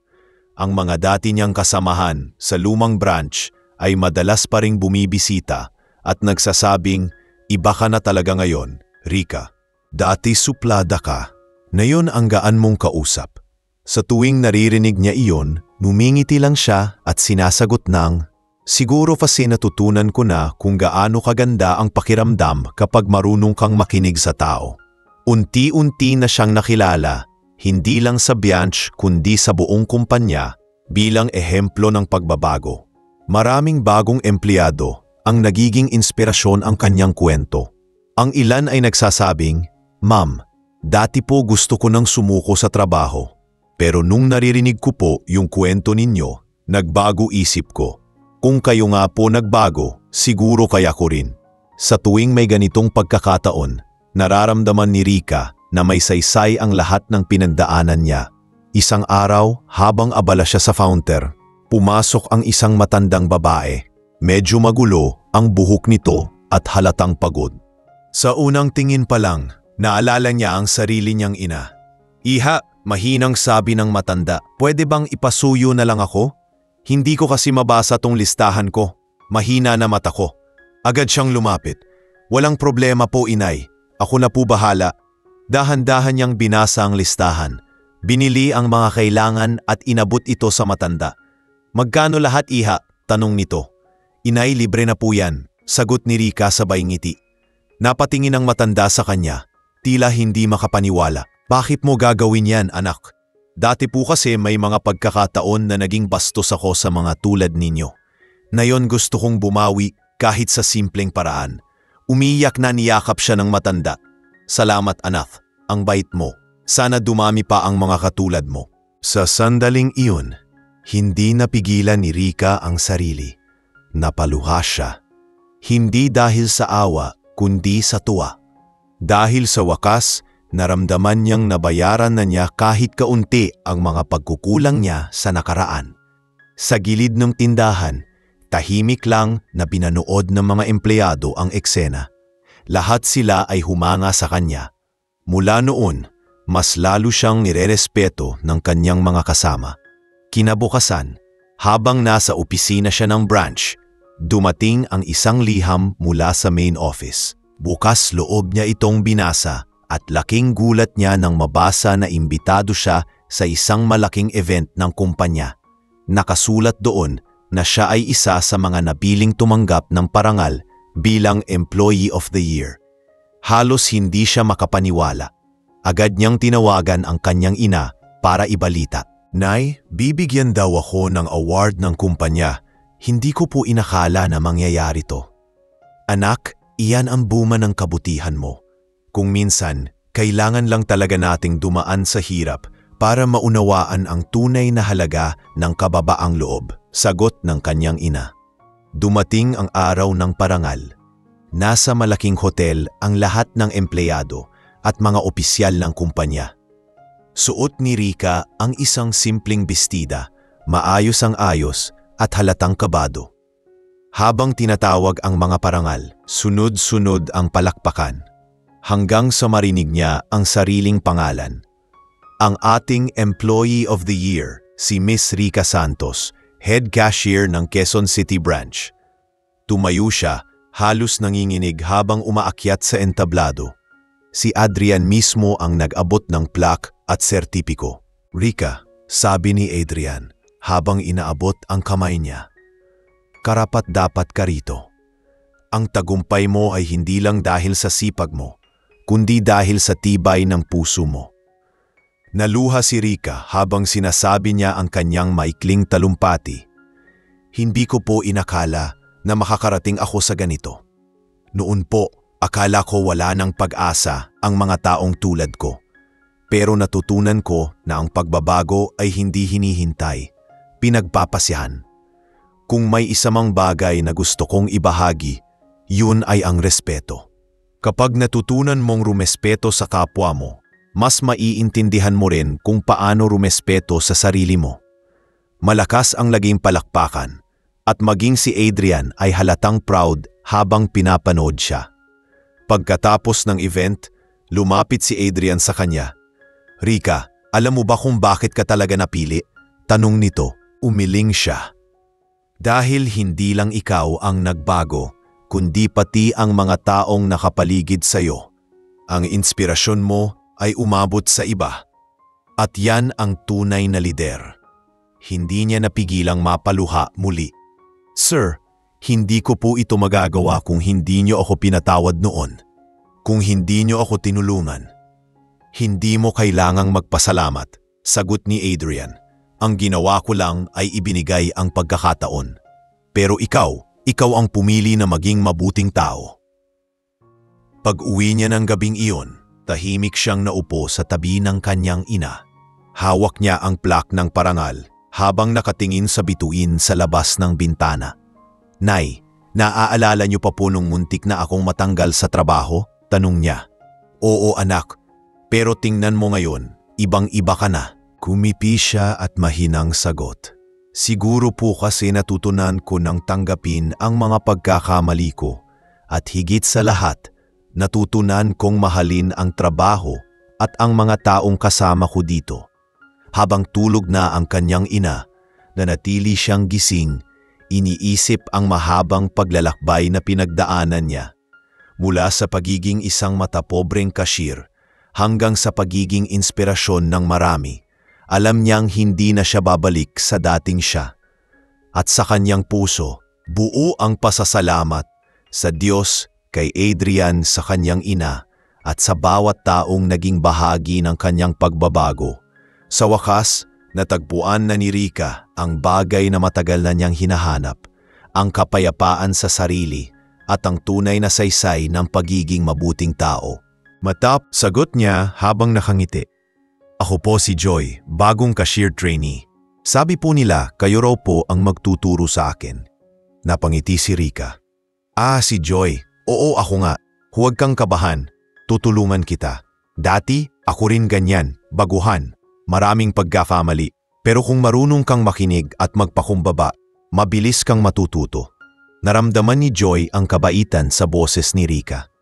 Speaker 1: Ang mga dati niyang kasamahan sa lumang branch ay madalas pa ring bumibisita at nagsasabing, "Iba ka na talaga ngayon, Rika. Dati suplada ka. Ngayon ang gaan mong kausap." Sa tuwing naririnig niya iyon, numingiti lang siya at sinasagot ng, "Siguro kasi natutunan ko na kung gaano kaganda ang pakiramdam kapag marunong kang makinig sa tao." Unti-unti na siyang nakilala, hindi lang sa branch kundi sa buong kumpanya bilang ehemplo ng pagbabago. Maraming bagong empleyado ang nagiging inspirasyon ang kanyang kwento. Ang ilan ay nagsasabing, "Ma'am, dati po gusto ko nang sumuko sa trabaho. Pero nung naririnig ko po yung kwento ninyo, nagbago isip ko. Kung kayo nga po nagbago, siguro kaya ko rin." Sa tuwing may ganitong pagkakataon, nararamdaman ni Rika na may saysay ang lahat ng pinagdaanan niya. Isang araw, habang abala siya sa counter, pumasok ang isang matandang babae. Medyo magulo ang buhok nito at halatang pagod. Sa unang tingin pa lang, naalala niya ang sarili niyang ina. "Iha," mahinang sabi ng matanda, "pwede bang ipasuyo na lang ako? Hindi ko kasi mabasa tong listahan ko. Mahina na mata ko." Agad siyang lumapit. "Walang problema po, inay. Ako na po bahala." Dahan-dahan niyang binasa ang listahan. Binili ang mga kailangan at inabot ito sa matanda. "Magkano lahat, iha?" tanong nito. "Inay, libre na po yan," sagot ni Rika sabay ngiti. Napatingin ang matanda sa kanya, tila hindi makapaniwala. "Bakit mo gagawin yan, anak? Dati po kasi may mga pagkakataon na naging bastos ako sa mga tulad ninyo. Ngayon gusto kong bumawi kahit sa simpleng paraan." Umiyak na niyakap siya ng matanda. "Salamat anak, ang bait mo. Sana dumami pa ang mga katulad mo." Sa sandaling iyon, hindi napigilan ni Rika ang sarili. Napaluha siya. Hindi dahil sa awa, kundi sa tuwa. Dahil sa wakas, naramdaman niyang nabayaran na niya kahit kaunti ang mga pagkukulang niya sa nakaraan. Sa gilid ng tindahan, tahimik lang na pinanood ng mga empleyado ang eksena. Lahat sila ay humanga sa kanya. Mula noon, mas lalo siyang nirerespeto ng kanyang mga kasama. Kinabukasan, habang nasa opisina siya ng branch, dumating ang isang liham mula sa main office. Bukas loob niya itong binasa at laking gulat niya nang mabasa na imbitado siya sa isang malaking event ng kumpanya. Nakasulat doon na siya ay isa sa mga napiling tumanggap ng parangal bilang Employee of the Year. Halos hindi siya makapaniwala. Agad niyang tinawagan ang kanyang ina para ibalita. "Nay, bibigyan daw ako ng award ng kumpanya. Hindi ko po inakala na mangyayari to." "Anak, iyan ang bunga ng kabutihan mo. Kung minsan, kailangan lang talaga nating dumaan sa hirap para maunawaan ang tunay na halaga ng kababaang loob," sagot ng kanyang ina. Dumating ang araw ng parangal. Nasa malaking hotel ang lahat ng empleyado at mga opisyal ng kumpanya. Suot ni Rika ang isang simpleng bestida, maayos ang ayos at halatang kabado. Habang tinatawag ang mga parangal, sunod-sunod ang palakpakan. Hanggang sa marinig niya ang sariling pangalan. Ang ating Employee of the Year, si Miss Rika Santos, head cashier ng Quezon City branch. Tumayo siya, halos nanginginig habang umaakyat sa entablado. Si Adrian mismo ang nag-abot ng plaque at sertipiko. "Rika," sabi ni Adrian habang inaabot ang kamay niya, "karapat-dapat ka rito. Ang tagumpay mo ay hindi lang dahil sa sipag mo, kundi dahil sa tibay ng puso mo." Naluha si Rika habang sinasabi niya ang kanyang maikling talumpati. "Hindi ko po inakala na makakarating ako sa ganito. Noon po, akala ko wala ng pag-asa ang mga taong tulad ko. Pero natutunan ko na ang pagbabago ay hindi hinihintay, pinagpapasyahan. Kung may isa mang bagay na gusto kong ibahagi, yun ay ang respeto. Kapag natutunan mong rumespeto sa kapwa mo, mas maiintindihan mo rin kung paano rumespeto sa sarili mo." Malakas ang laging palakpakan at maging si Adrian ay halatang proud habang pinapanood siya. Pagkatapos ng event, lumapit si Adrian sa kanya. "Rika, alam mo ba kung bakit ka talaga napili?" tanong nito. Umiling siya. Dahil hindi lang ikaw ang nagbago, kundi pati ang mga taong nakapaligid sa iyo. Ang inspirasyon mo ay umabot sa iba. At yan ang tunay na lider. Hindi niya napigilang mapaluha muli. Sir, hindi ko po ito magagawa kung hindi niyo ako pinatawad noon. Kung hindi niyo ako tinulungan. Hindi mo kailangang magpasalamat, sagot ni Adrian. Ang ginawa ko lang ay ibinigay ang pagkakataon. Pero ikaw ang pumili na maging mabuting tao. Pag-uwi niya ng gabing iyon, tahimik siyang naupo sa tabi ng kanyang ina. Hawak niya ang plak ng parangal habang nakatingin sa bituin sa labas ng bintana. Nay, naaalala niyo pa po nung muntik na akong matanggal sa trabaho? Tanong niya. Oo anak, pero tingnan mo ngayon, ibang-iba ka na. Kumipi siya at mahinang sagot. Siguro po kasi natutunan ko ng tanggapin ang mga pagkakamali ko at higit sa lahat, natutunan kong mahalin ang trabaho at ang mga taong kasama ko dito. Habang tulog na ang kanyang ina, nanatili siyang gising, iniisip ang mahabang paglalakbay na pinagdaanan niya. Mula sa pagiging isang matapobreng cashier hanggang sa pagiging inspirasyon ng marami. Alam niyang hindi na siya babalik sa dating siya. At sa kanyang puso, buo ang pasasalamat sa Diyos, kay Adrian, sa kanyang ina, at sa bawat taong naging bahagi ng kanyang pagbabago. Sa wakas, natagpuan na ni Rica ang bagay na matagal na niyang hinahanap, ang kapayapaan sa sarili at ang tunay na saysay ng pagiging mabuting tao. Sagot niya habang nakangiti. Ako po si Joy, bagong cashier trainee. Sabi po nila, kayo raw po ang magtuturo sa akin. Napangiti si Rica. Si Joy. Oo, ako nga. Huwag kang kabahan. Tutulungan kita. Dati, ako rin ganyan, baguhan. Maraming pagkakamali. Pero kung marunong kang makinig at magpakumbaba, mabilis kang matututo. Naramdaman ni Joy ang kabaitan sa boses ni Rica.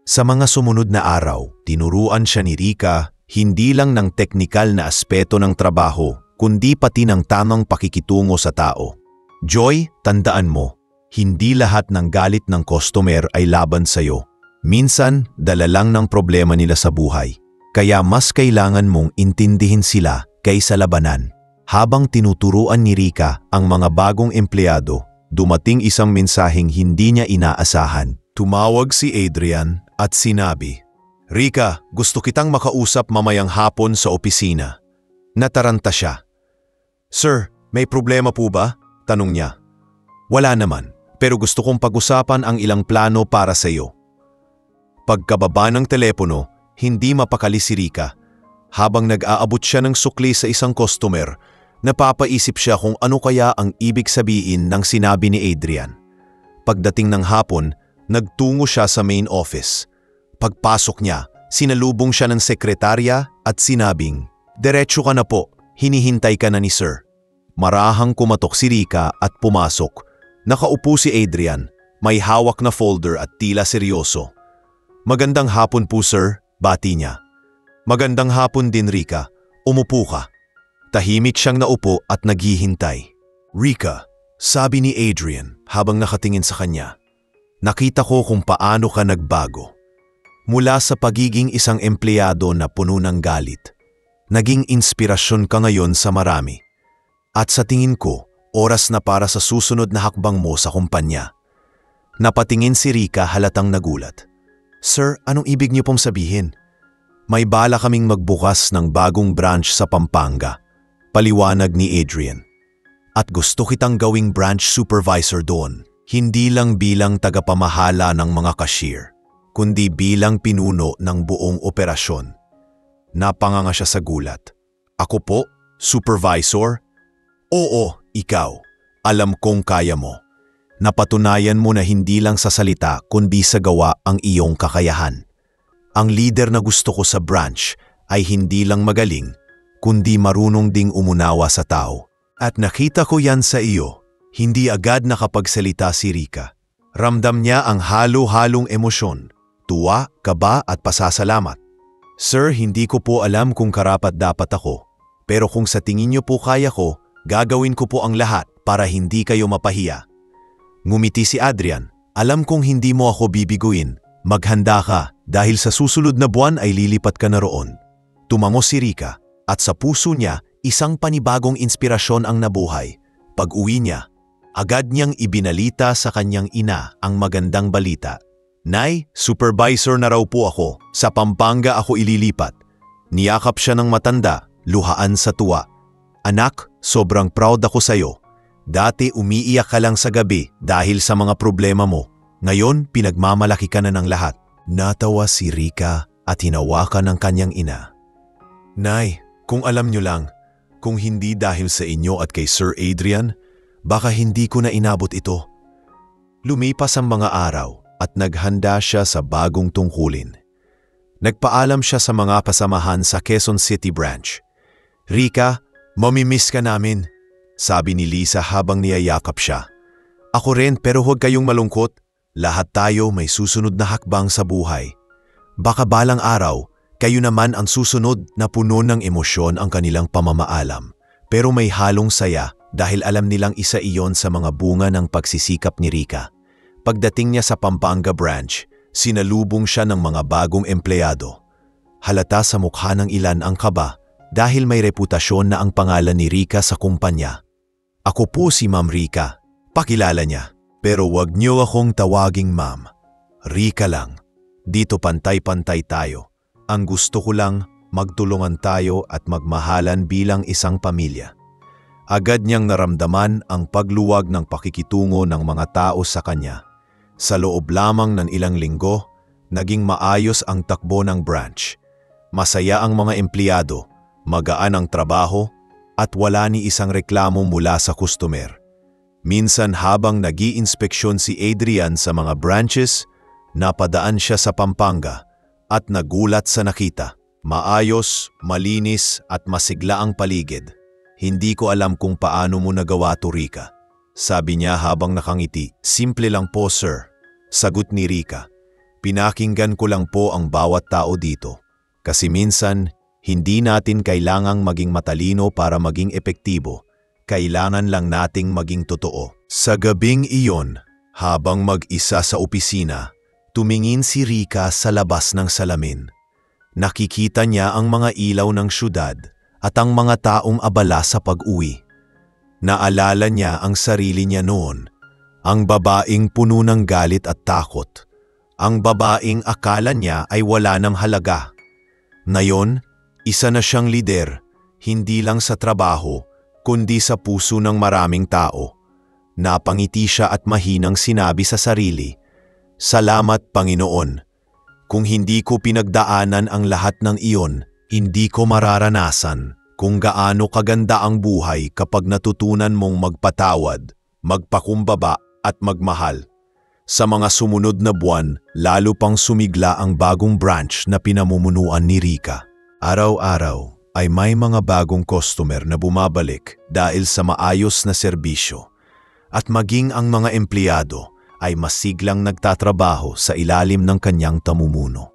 Speaker 1: Sa mga sumunod na araw, tinuruan siya ni Rica hindi lang ng teknikal na aspeto ng trabaho, kundi pati ng tamang pakikitungo sa tao. Joy, tandaan mo, hindi lahat ng galit ng customer ay laban sa'yo. Minsan, dala lang ng problema nila sa buhay. Kaya mas kailangan mong intindihin sila kaysa labanan. Habang tinuturuan ni Rica ang mga bagong empleyado, dumating isang mensaheng hindi niya inaasahan. Tumawag si Adrian at sinabi, Rica, gusto kitang makausap mamayang hapon sa opisina. Nataranta siya. Sir, may problema po ba? Tanong niya. Wala naman, pero gusto kong pag-usapan ang ilang plano para sa iyo. Pagkababa ng telepono, hindi mapakali si Rica. Habang nag-aabot siya ng sukli sa isang customer, napapaisip siya kung ano kaya ang ibig sabihin ng sinabi ni Adrian. Pagdating ng hapon, nagtungo siya sa main office. Pagpasok niya, sinalubong siya ng sekretarya at sinabing, Diretso ka na po, hinihintay ka na ni Sir. Marahang kumatok si Rica at pumasok. Nakaupo si Adrian, may hawak na folder at tila seryoso. Magandang hapon po Sir, bati niya. Magandang hapon din Rica, umupo ka. Tahimik siyang naupo at naghihintay. Rica, sabi ni Adrian habang nakatingin sa kanya. Nakita ko kung paano ka nagbago. Mula sa pagiging isang empleyado na puno ng galit, naging inspirasyon ka ngayon sa marami. At sa tingin ko, oras na para sa susunod na hakbang mo sa kumpanya. Napatingin si Rica halatang nagulat. Sir, anong ibig niyo pong sabihin? May bala kaming magbukas ng bagong branch sa Pampanga, paliwanag ni Adrian. At gusto kitang gawing branch supervisor doon, hindi lang bilang tagapamahala ng mga cashier, kundi bilang pinuno ng buong operasyon. Napanganga siya sa gulat. Ako po? Supervisor? Oo, ikaw. Alam kong kaya mo. Napatunayan mo na hindi lang sa salita kundi sa gawa ang iyong kakayahan. Ang leader na gusto ko sa branch ay hindi lang magaling, kundi marunong ding umunawa sa tao. At nakita ko yan sa iyo. Hindi agad nakapagsalita si Rica. Ramdam niya ang halo-halong emosyon, tuwa, kaba at pasasalamat. Sir, hindi ko po alam kung karapat-dapat ako. Pero kung sa tingin niyo po kaya ko, gagawin ko po ang lahat, para hindi kayo mapahiya. Ngumiti si Adrian. Alam kong hindi mo ako bibiguin. Maghanda ka dahil sa susunod na buwan ay lilipat ka na roon. Tumango si Rika at sa puso niya isang panibagong inspirasyon ang nabuhay. Pag-uwi niya, agad niyang ibinalita sa kanyang ina ang magandang balita. Nay, supervisor na raw po ako. Sa Pampanga ako ililipat. Niyakap siya ng matanda, luhaan sa tuwa. Anak, sobrang proud ako sa'yo. Dati umiiyak ka lang sa gabi dahil sa mga problema mo. Ngayon, pinagmamalaki ka na ng lahat. Natawa si Rika at hinawakan ng kanyang ina. Nay, kung alam niyo lang, kung hindi dahil sa inyo at kay Sir Adrian, baka hindi ko na inabot ito. Lumipas ang mga araw at naghanda siya sa bagong tungkulin. Nagpaalam siya sa mga kasamahan sa Quezon City branch. Rika, mamimiss ka namin, sabi ni Lisa habang niyayakap siya. Ako rin, pero huwag kayong malungkot. Lahat tayo may susunod na hakbang sa buhay. Baka balang araw, kayo naman ang susunod na puno ng emosyon ang kanilang pamamaalam. Pero may halong saya dahil alam nilang isa iyon sa mga bunga ng pagsisikap ni Rika. Pagdating niya sa Pampanga branch, sinalubong siya ng mga bagong empleyado. Halata sa mukha ng ilan ang kaba dahil may reputasyon na ang pangalan ni Rika sa kumpanya. Ako po si Ma'am Rika, pakilala niya. Pero wag niyo akong tawaging ma'am. Rika lang. Dito pantay-pantay tayo. Ang gusto ko lang, magtulungan tayo at magmahalan bilang isang pamilya. Agad niyang naramdaman ang pagluwag ng pakikitungo ng mga tao sa kanya. Sa loob lamang ng ilang linggo, naging maayos ang takbo ng branch. Masaya ang mga empleyado, magaan ang trabaho, at wala ni isang reklamo mula sa customer. Minsan habang nag-iinspeksyon si Adrian sa mga branches, napadaan siya sa Pampanga at nagulat sa nakita. Maayos, malinis at masigla ang paligid. Hindi ko alam kung paano mo nagawa to, Rika. Sabi niya habang nakangiti. Simple lang po, sir. Sagot ni Rika. Pinakinggan ko lang po ang bawat tao dito. Kasi minsan, hindi natin kailangang maging matalino para maging epektibo. Kailangan lang nating maging totoo. Sa gabing iyon, habang mag-isa sa opisina, tumingin si Rika sa labas ng salamin. Nakikita niya ang mga ilaw ng syudad at ang mga taong abala sa pag-uwi. Naalala niya ang sarili niya noon, ang babaeng puno ng galit at takot, ang babaeng akala niya ay wala ng halaga. Ngayon, isa na siyang lider, hindi lang sa trabaho, kundi sa puso ng maraming tao. Napangiti siya at mahinang sinabi sa sarili, "Salamat, Panginoon. Kung hindi ko pinagdaanan ang lahat ng iyon, hindi ko mararanasan kung gaano kaganda ang buhay kapag natutunan mong magpatawad, magpakumbaba at magmahal." Sa mga sumunod na buwan, lalo pang sumigla ang bagong branch na pinamumunuan ni Rika. Araw-araw ay may mga bagong customer na bumabalik dahil sa maayos na serbisyo. At maging ang mga empleyado ay masiglang nagtatrabaho sa ilalim ng kanyang tamumuno.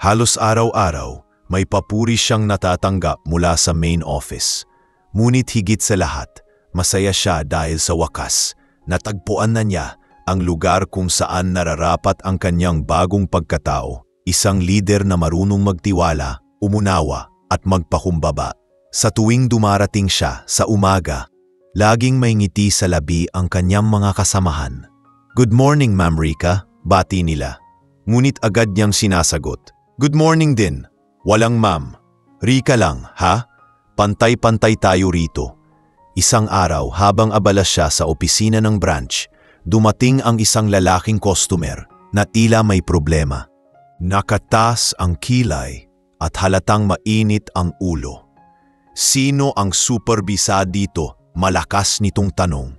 Speaker 1: Halos araw-araw, may papuri siyang natatanggap mula sa main office. Ngunit higit sa lahat, masaya siya dahil sa wakas, natagpuan na niya ang lugar kung saan nararapat ang kanyang bagong pagkatao, isang lider na marunong magtiwala, umunawa at magpakumbaba. Sa tuwing dumarating siya sa umaga, laging may ngiti sa labi ang kanyang mga kasamahan. "Good morning, Ma'am Rika," bati nila. Ngunit agad niyang sinasagot, "Good morning din. Walang ma'am. Rika lang, ha? Pantay-pantay tayo rito." Isang araw habang abala siya sa opisina ng branch, dumating ang isang lalaking customer na tila may problema. Nakatas ang kilay at halatang mainit ang ulo. "Sino ang superbisa dito?" Malakas nitong tanong.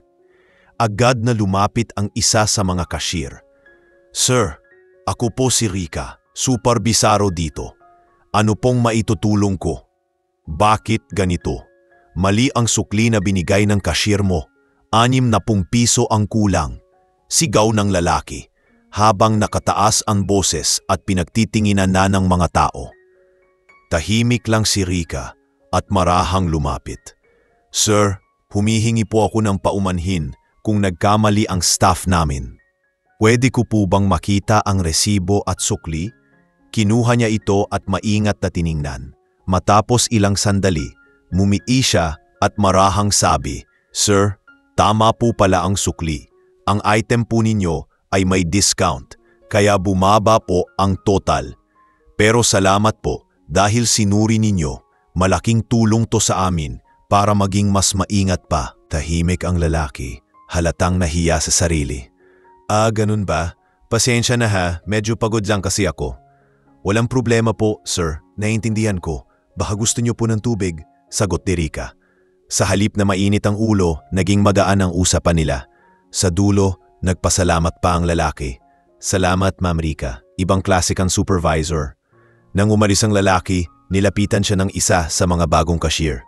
Speaker 1: Agad na lumapit ang isa sa mga cashier. "Sir, ako po si Rika, superbisaro dito. Ano pong maitutulong ko?" "Bakit ganito? Mali ang sukli na binigay ng cashier mo. 60 piso ang kulang." Sigaw ng lalaki habang nakataas ang boses at pinagtitinginan na ng mga tao. Tahimik lang si Rika at marahang lumapit. "Sir, humihingi po ako ng paumanhin kung nagkamali ang staff namin. Pwede ko po bang makita ang resibo at sukli? Kinuha niya ito at maingat na tiningnan. Matapos ilang sandali, mumiti siya at marahang sabi, "Sir, tama po pala ang sukli. Ang item po ninyo ay may discount, kaya bumaba po ang total. Pero salamat po dahil sinuri ninyo, malaking tulong to sa amin para maging mas maingat pa." Tahimik ang lalaki, halatang nahiya sa sarili. Ganun ba? Pasensya na ha, medyo pagod lang kasi ako. Walang problema po, sir. Naiintindihan ko. Baka gusto niyo po ng tubig, sagot ni Rika. Sa halip na mainit ang ulo, naging magaan ang usapan nila. Sa dulo, nagpasalamat pa ang lalaki. Salamat, Ma'am Rika. Ibang klase kang supervisor. Nang umalis ang lalaki, nilapitan siya ng isa sa mga bagong cashier.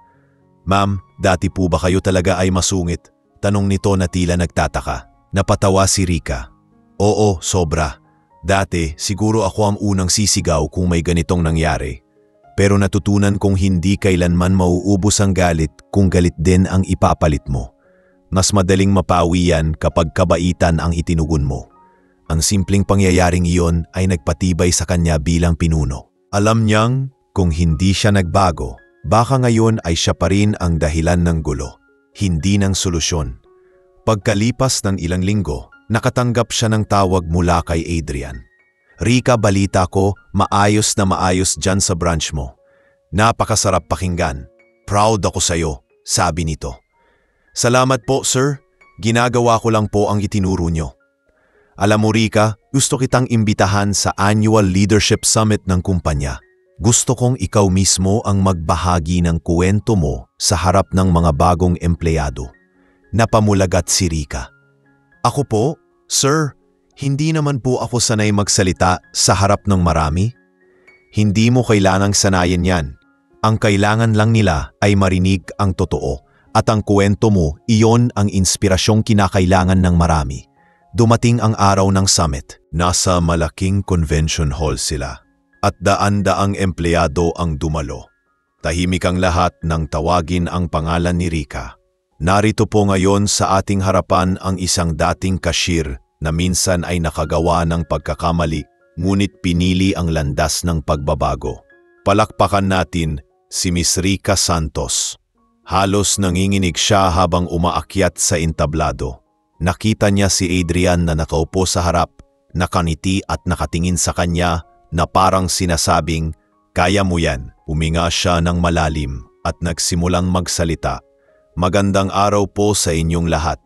Speaker 1: Ma'am, dati po ba kayo talaga ay masungit? Tanong nito na tila nagtataka. Napatawa si Rika. Oo, sobra. Dati, siguro ako ang unang sisigaw kung may ganitong nangyari. Pero natutunan kong hindi kailanman mauubos ang galit kung galit din ang ipapalit mo. Mas madaling mapawi yan kapag kabaitan ang itinugon mo. Ang simpleng pangyayaring iyon ay nagpatibay sa kanya bilang pinuno. Alam niyang kung hindi siya nagbago, baka ngayon ay siya pa rin ang dahilan ng gulo, hindi ng solusyon. Pagkalipas ng ilang linggo, nakatanggap siya ng tawag mula kay Adrian. Rika, balita ko, maayos na maayos dyan sa branch mo. Napakasarap pakinggan. Proud ako sa'yo, sabi nito. Salamat po, sir. Ginagawa ko lang po ang itinuro nyo. Alam mo, Rika, gusto kitang imbitahan sa Annual Leadership Summit ng kumpanya. Gusto kong ikaw mismo ang magbahagi ng kuwento mo sa harap ng mga bagong empleyado. Napamulagat si Rika. Ako po? Sir, hindi naman po ako sanay magsalita sa harap ng marami. Hindi mo kailangang sanayin yan. Ang kailangan lang nila ay marinig ang totoo at ang kuwento mo, iyon ang inspirasyong kinakailangan ng marami. Dumating ang araw ng summit. Nasa malaking convention hall sila at daan-daang empleyado ang dumalo. Tahimik ang lahat nang tawagin ang pangalan ni Rika. Narito po ngayon sa ating harapan ang isang dating cashier na minsan ay nakagawa ng pagkakamali, ngunit pinili ang landas ng pagbabago. Palakpakan natin si Miss Rika Santos. Halos nanginginig siya habang umaakyat sa entablado. Nakita niya si Adrian na nakaupo sa harap, nakaniti at nakatingin sa kanya na parang sinasabing, "Kaya mo yan." Huminga siya ng malalim at nagsimulang magsalita. Magandang araw po sa inyong lahat.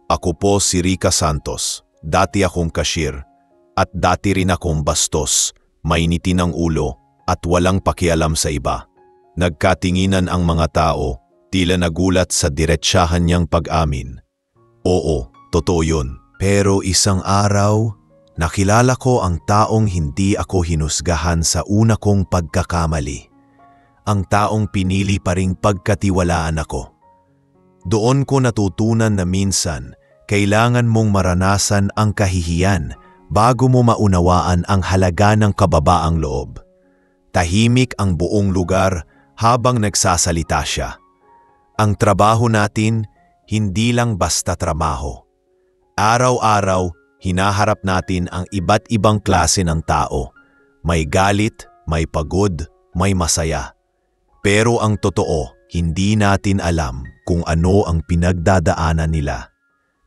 Speaker 1: Ako po si Rika Santos. Dati akong cashier at dati rin akong bastos, mainitin ang ulo at walang pakialam sa iba. Nagkatinginan ang mga tao, tila nagulat sa diretsahan niyang pag-amin. Oo, totoo yun. Pero isang araw, nakilala ko ang taong hindi ako hinusgahan sa una kong pagkakamali. Ang taong pinili pa ring pagkatiwalaan ako. Doon ko natutunan na minsan, kailangan mong maranasan ang kahihiyan bago mo maunawaan ang halaga ng kababaang loob. Tahimik ang buong lugar habang nagsasalita siya. Ang trabaho natin, hindi lang basta trabaho. Araw-araw, hinaharap natin ang iba't ibang klase ng tao. May galit, may pagod, may masaya. Pero ang totoo, hindi natin alam kung ano ang pinagdadaanan nila.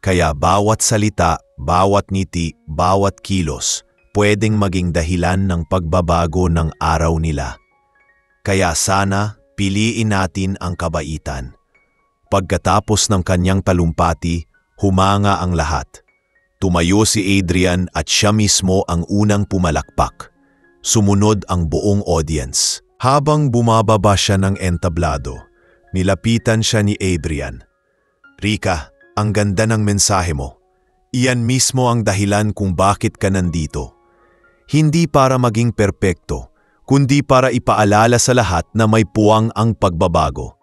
Speaker 1: Kaya bawat salita, bawat ngiti, bawat kilos, pwedeng maging dahilan ng pagbabago ng araw nila. Kaya sana, piliin natin ang kabaitan. Pagkatapos ng kanyang talumpati, humanga ang lahat. Tumayo si Adrian at siya mismo ang unang pumalakpak. Sumunod ang buong audience. Habang bumababa siya ng entablado, nilapitan siya ni Adrian. Rika, ang ganda ng mensahe mo. Iyan mismo ang dahilan kung bakit ka nandito. Hindi para maging perpekto, kundi para ipaalala sa lahat na may puwang ang pagbabago.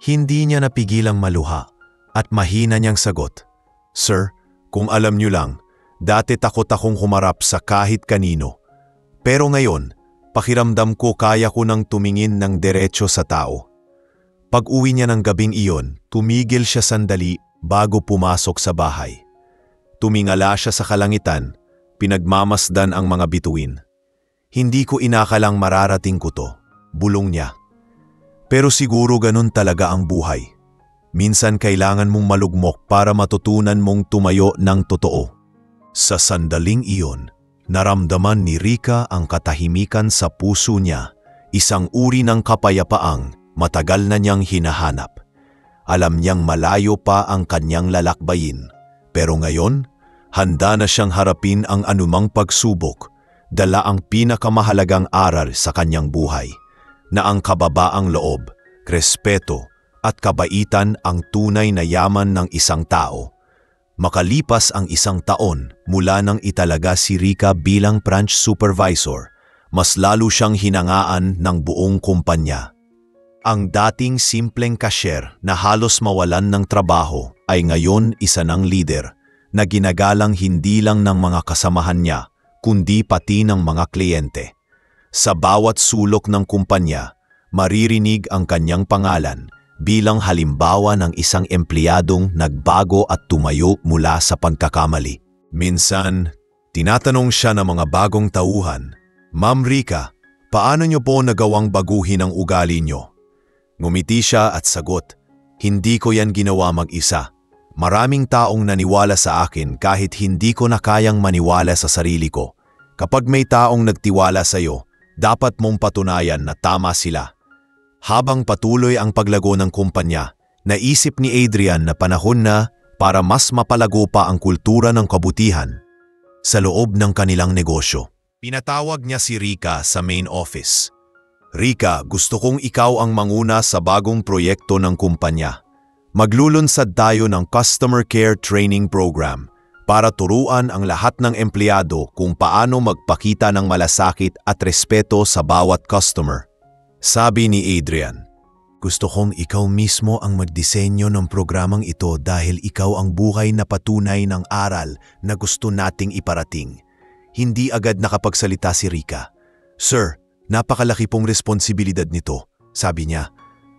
Speaker 1: Hindi niya napigilang maluha at mahina niyang sagot. Sir, kung alam niyo lang, dati takot akong humarap sa kahit kanino. Pero ngayon, pakiramdam ko kaya ko nang tumingin ng diretso sa tao. Pag-uwi niya ng gabing iyon, tumigil siya sandali bago pumasok sa bahay. Tumingala siya sa kalangitan, pinagmamasdan ang mga bituin. Hindi ko inakalang mararating ko to, bulong niya. Pero siguro ganun talaga ang buhay. Minsan kailangan mong malugmok para matutunan mong tumayo ng totoo. Sa sandaling iyon, naramdaman ni Rika ang katahimikan sa puso niya, isang uri ng kapayapaang matagal na niyang hinahanap. Alam niyang malayo pa ang kanyang lalakbayin, pero ngayon, handa na siyang harapin ang anumang pagsubok, dala ang pinakamahalagang aral sa kanyang buhay, na ang kababaang loob, respeto at kabaitan ang tunay na yaman ng isang tao. Makalipas ang 1 taon mula nang italaga si Rika bilang branch supervisor, mas lalo siyang hinangaan ng buong kumpanya. Ang dating simpleng cashier na halos mawalan ng trabaho ay ngayon isa ng leader na ginagalang hindi lang ng mga kasamahan niya kundi pati ng mga kliyente. Sa bawat sulok ng kumpanya, maririnig ang kanyang pangalan bilang halimbawa ng isang empleyadong nagbago at tumayo mula sa pagkakamali. Minsan, tinatanong siya ng mga bagong tauhan, "Ma'am Rika, paano niyo po nagawang baguhin ang ugali niyo?" Ngumiti siya at sagot, "Hindi ko yan ginawa mag-isa. Maraming taong naniwala sa akin kahit hindi ko na kayang maniwala sa sarili ko. Kapag may taong nagtiwala sa iyo, dapat mong patunayan na tama sila." Habang patuloy ang paglago ng kumpanya, naisip ni Adrian na panahon na para mas mapalago pa ang kultura ng kabutihan sa loob ng kanilang negosyo. Pinatawag niya si Rika sa main office. "Rika, gusto kong ikaw ang manguna sa bagong proyekto ng kumpanya. Maglulunsad tayo ng Customer Care Training Program para turuan ang lahat ng empleyado kung paano magpakita ng malasakit at respeto sa bawat customer." Sabi ni Adrian, "Gusto kong ikaw mismo ang magdisenyo ng programang ito dahil ikaw ang buhay na patunay ng aral na gusto nating iparating." Hindi agad nakapagsalita si Rika. "Sir, napakalaki pong responsibilidad nito," sabi niya.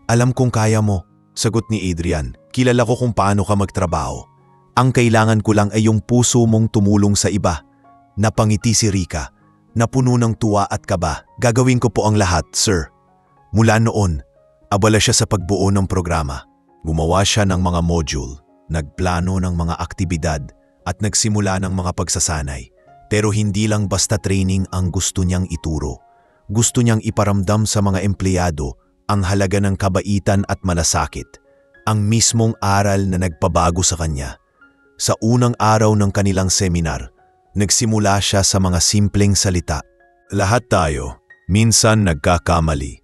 Speaker 1: "Alam kong kaya mo," sagot ni Adrian. "Kilala ko kung paano ka magtrabaho. Ang kailangan ko lang ay yung puso mong tumulong sa iba." Napangiti si Rika, napuno ng tuwa at kaba. "Gagawin ko po ang lahat, sir." Mula noon, abala siya sa pagbuo ng programa. Gumawa siya ng mga module, nagplano ng mga aktibidad at nagsimula ng mga pagsasanay. Pero hindi lang basta training ang gusto niyang ituro. Gusto niyang iparamdam sa mga empleyado ang halaga ng kabaitan at malasakit, ang mismong aral na nagpabago sa kanya. Sa unang araw ng kanilang seminar, nagsimula siya sa mga simpleng salita. "Lahat tayo, minsan nagkakamali.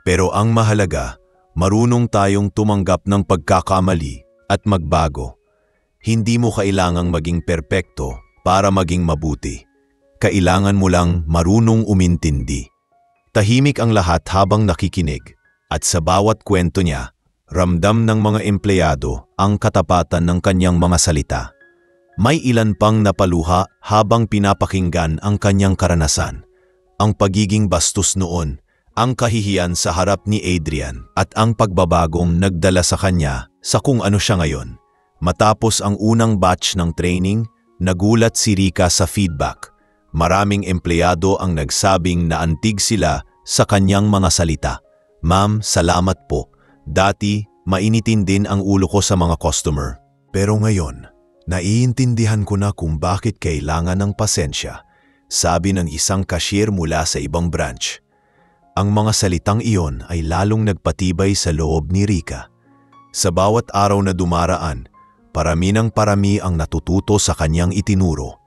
Speaker 1: Pero ang mahalaga, marunong tayong tumanggap ng pagkakamali at magbago. Hindi mo kailangang maging perpekto para maging mabuti. Kailangan mo lang marunong umintindi." Tahimik ang lahat habang nakikinig, at sa bawat kwento niya, ramdam ng mga empleyado ang katapatan ng kanyang mga salita. May ilan pang napaluha habang pinapakinggan ang kanyang karanasan. Ang pagiging bastos noon, ang kahihiyan sa harap ni Adrian at ang pagbabagong nagdala sa kanya sa kung ano siya ngayon. Matapos ang unang batch ng training, nagulat si Rika sa feedback. Maraming empleyado ang nagsabing naantig sila sa kanyang mga salita. "Ma'am, salamat po. Dati, mainitin din ang ulo ko sa mga customer. Pero ngayon, naiintindihan ko na kung bakit kailangan ng pasensya," sabi ng isang cashier mula sa ibang branch. Ang mga salitang iyon ay lalong nagpatibay sa loob ni Rika. Sa bawat araw na dumaraan, parami ng parami ang natututo sa kanyang itinuro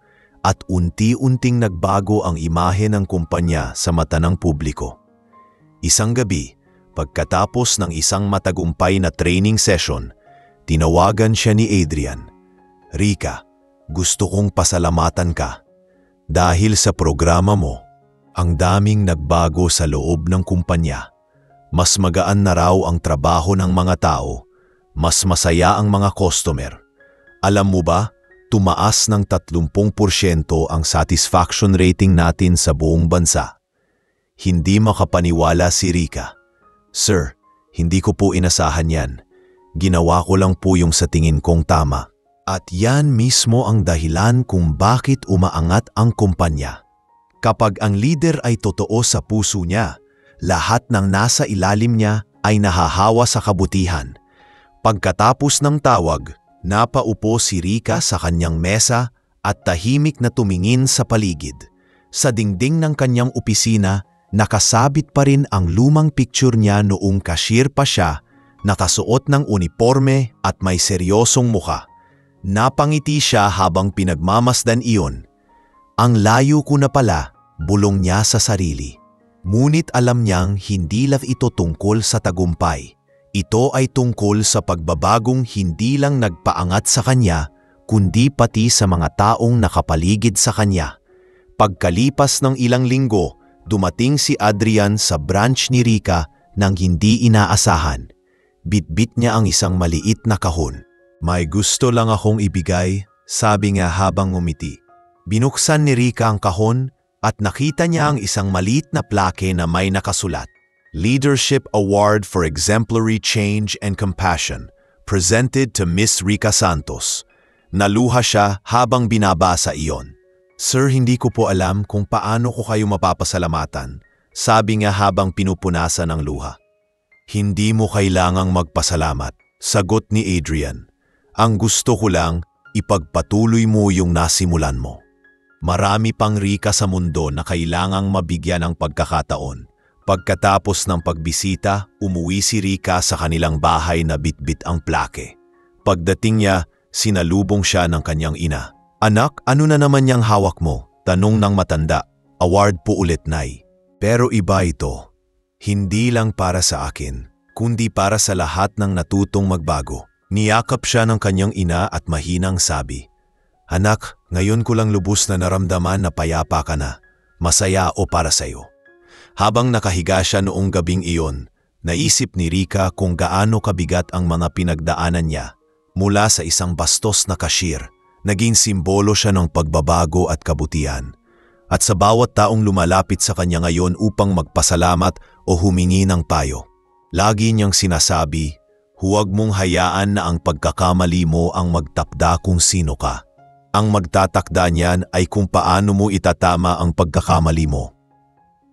Speaker 1: at unti-unting nagbago ang imahe ng kumpanya sa mata ng publiko. Isang gabi, pagkatapos ng isang matagumpay na training session, tinawagan siya ni Adrian. "Rika, gusto kong pasalamatan ka. Dahil sa programa mo, ang daming nagbago sa loob ng kumpanya. Mas magaan na raw ang trabaho ng mga tao, mas masaya ang mga customer. Alam mo ba, tumaas ng 30% ang satisfaction rating natin sa buong bansa." Hindi makapaniwala si Rika. "Sir, Hindi ko po inasahan yan. Ginawa ko lang po yung sa tingin kong tama. At yan mismo ang dahilan kung bakit umaangat ang kumpanya. Kapag ang leader ay totoo sa puso niya, lahat ng nasa ilalim niya ay nahahawa sa kabutihan. Pagkatapos ng tawag, napaupo si Rika sa kanyang mesa at tahimik na tumingin sa paligid. Sa dingding ng kanyang opisina, nakasabit pa rin ang lumang picture niya noong cashier pa siya, nakasuot ng uniforme at may seryosong mukha. Napangiti siya habang pinagmamasdan iyon. Ang layo ko na pala, bulong niya sa sarili. Ngunit alam niyang hindi lang ito tungkol sa tagumpay. Ito ay tungkol sa pagbabagong hindi lang nagpaangat sa kanya, kundi pati sa mga taong nakapaligid sa kanya. Pagkalipas ng ilang linggo, dumating si Adrian sa branch ni Rika nang hindi inaasahan. Bitbit niya ang isang maliit na kahon. May gusto lang akong ibigay, sabi niya habang ngumiti. Binuksan ni Rika ang kahon at nakita niya ang isang maliit na plake na may nakasulat. Leadership Award for Exemplary Change and Compassion, presented to Miss Rika Santos. Naluha siya habang binabasa iyon. Sir, hindi ko po alam kung paano ko kayo mapapasalamatan, sabi niya habang pinupunasan ang luha. Hindi mo kailangang magpasalamat, sagot ni Adrian. Ang gusto ko lang, ipagpatuloy mo yung nasimulan mo. Marami pang Rika sa mundo na kailangang mabigyan ng pagkakataon. Pagkatapos ng pagbisita, umuwi si Rika sa kanilang bahay na bitbit ang plake. Pagdating niya, sinalubong siya ng kanyang ina. Anak, ano na naman yang hawak mo? Tanong ng matanda. Award po ulit, Nay. Pero iba ito. Hindi lang para sa akin, kundi para sa lahat ng natutong magbago. Niyakap siya ng kanyang ina at mahinang sabi, Anak, ngayon ko lang lubos na naramdaman na payapa ka na. Masaya o para sa iyo. Habang nakahiga siya noong gabing iyon, naisip ni Rika kung gaano kabigat ang mga pinagdaanan niya. Mula sa isang bastos na cashier, naging simbolo siya ng pagbabago at kabutihan. At sa bawat taong lumalapit sa kanya ngayon upang magpasalamat o humingi ng payo, lagi niyang sinasabi, huwag mong hayaan na ang pagkakamali mo ang magtakda kung sino ka. Ang magtatakda niyan ay kung paano mo itatama ang pagkakamali mo.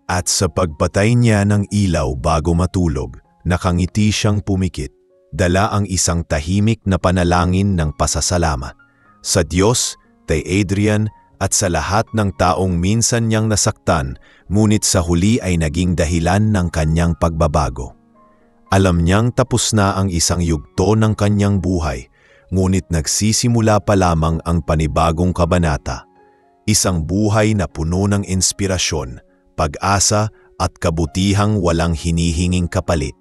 Speaker 1: At sa pagpatay niya ng ilaw bago matulog, nakangiti siyang pumikit, dala ang isang tahimik na panalangin ng pasasalamat. Sa Diyos, kay Adrian at sa lahat ng taong minsan niyang nasaktan, ngunit sa huli ay naging dahilan ng kanyang pagbabago. Alam niyang tapos na ang isang yugto ng kanyang buhay, ngunit nagsisimula pa lamang ang panibagong kabanata. Isang buhay na puno ng inspirasyon, pag-asa at kabutihang walang hinihinging kapalit.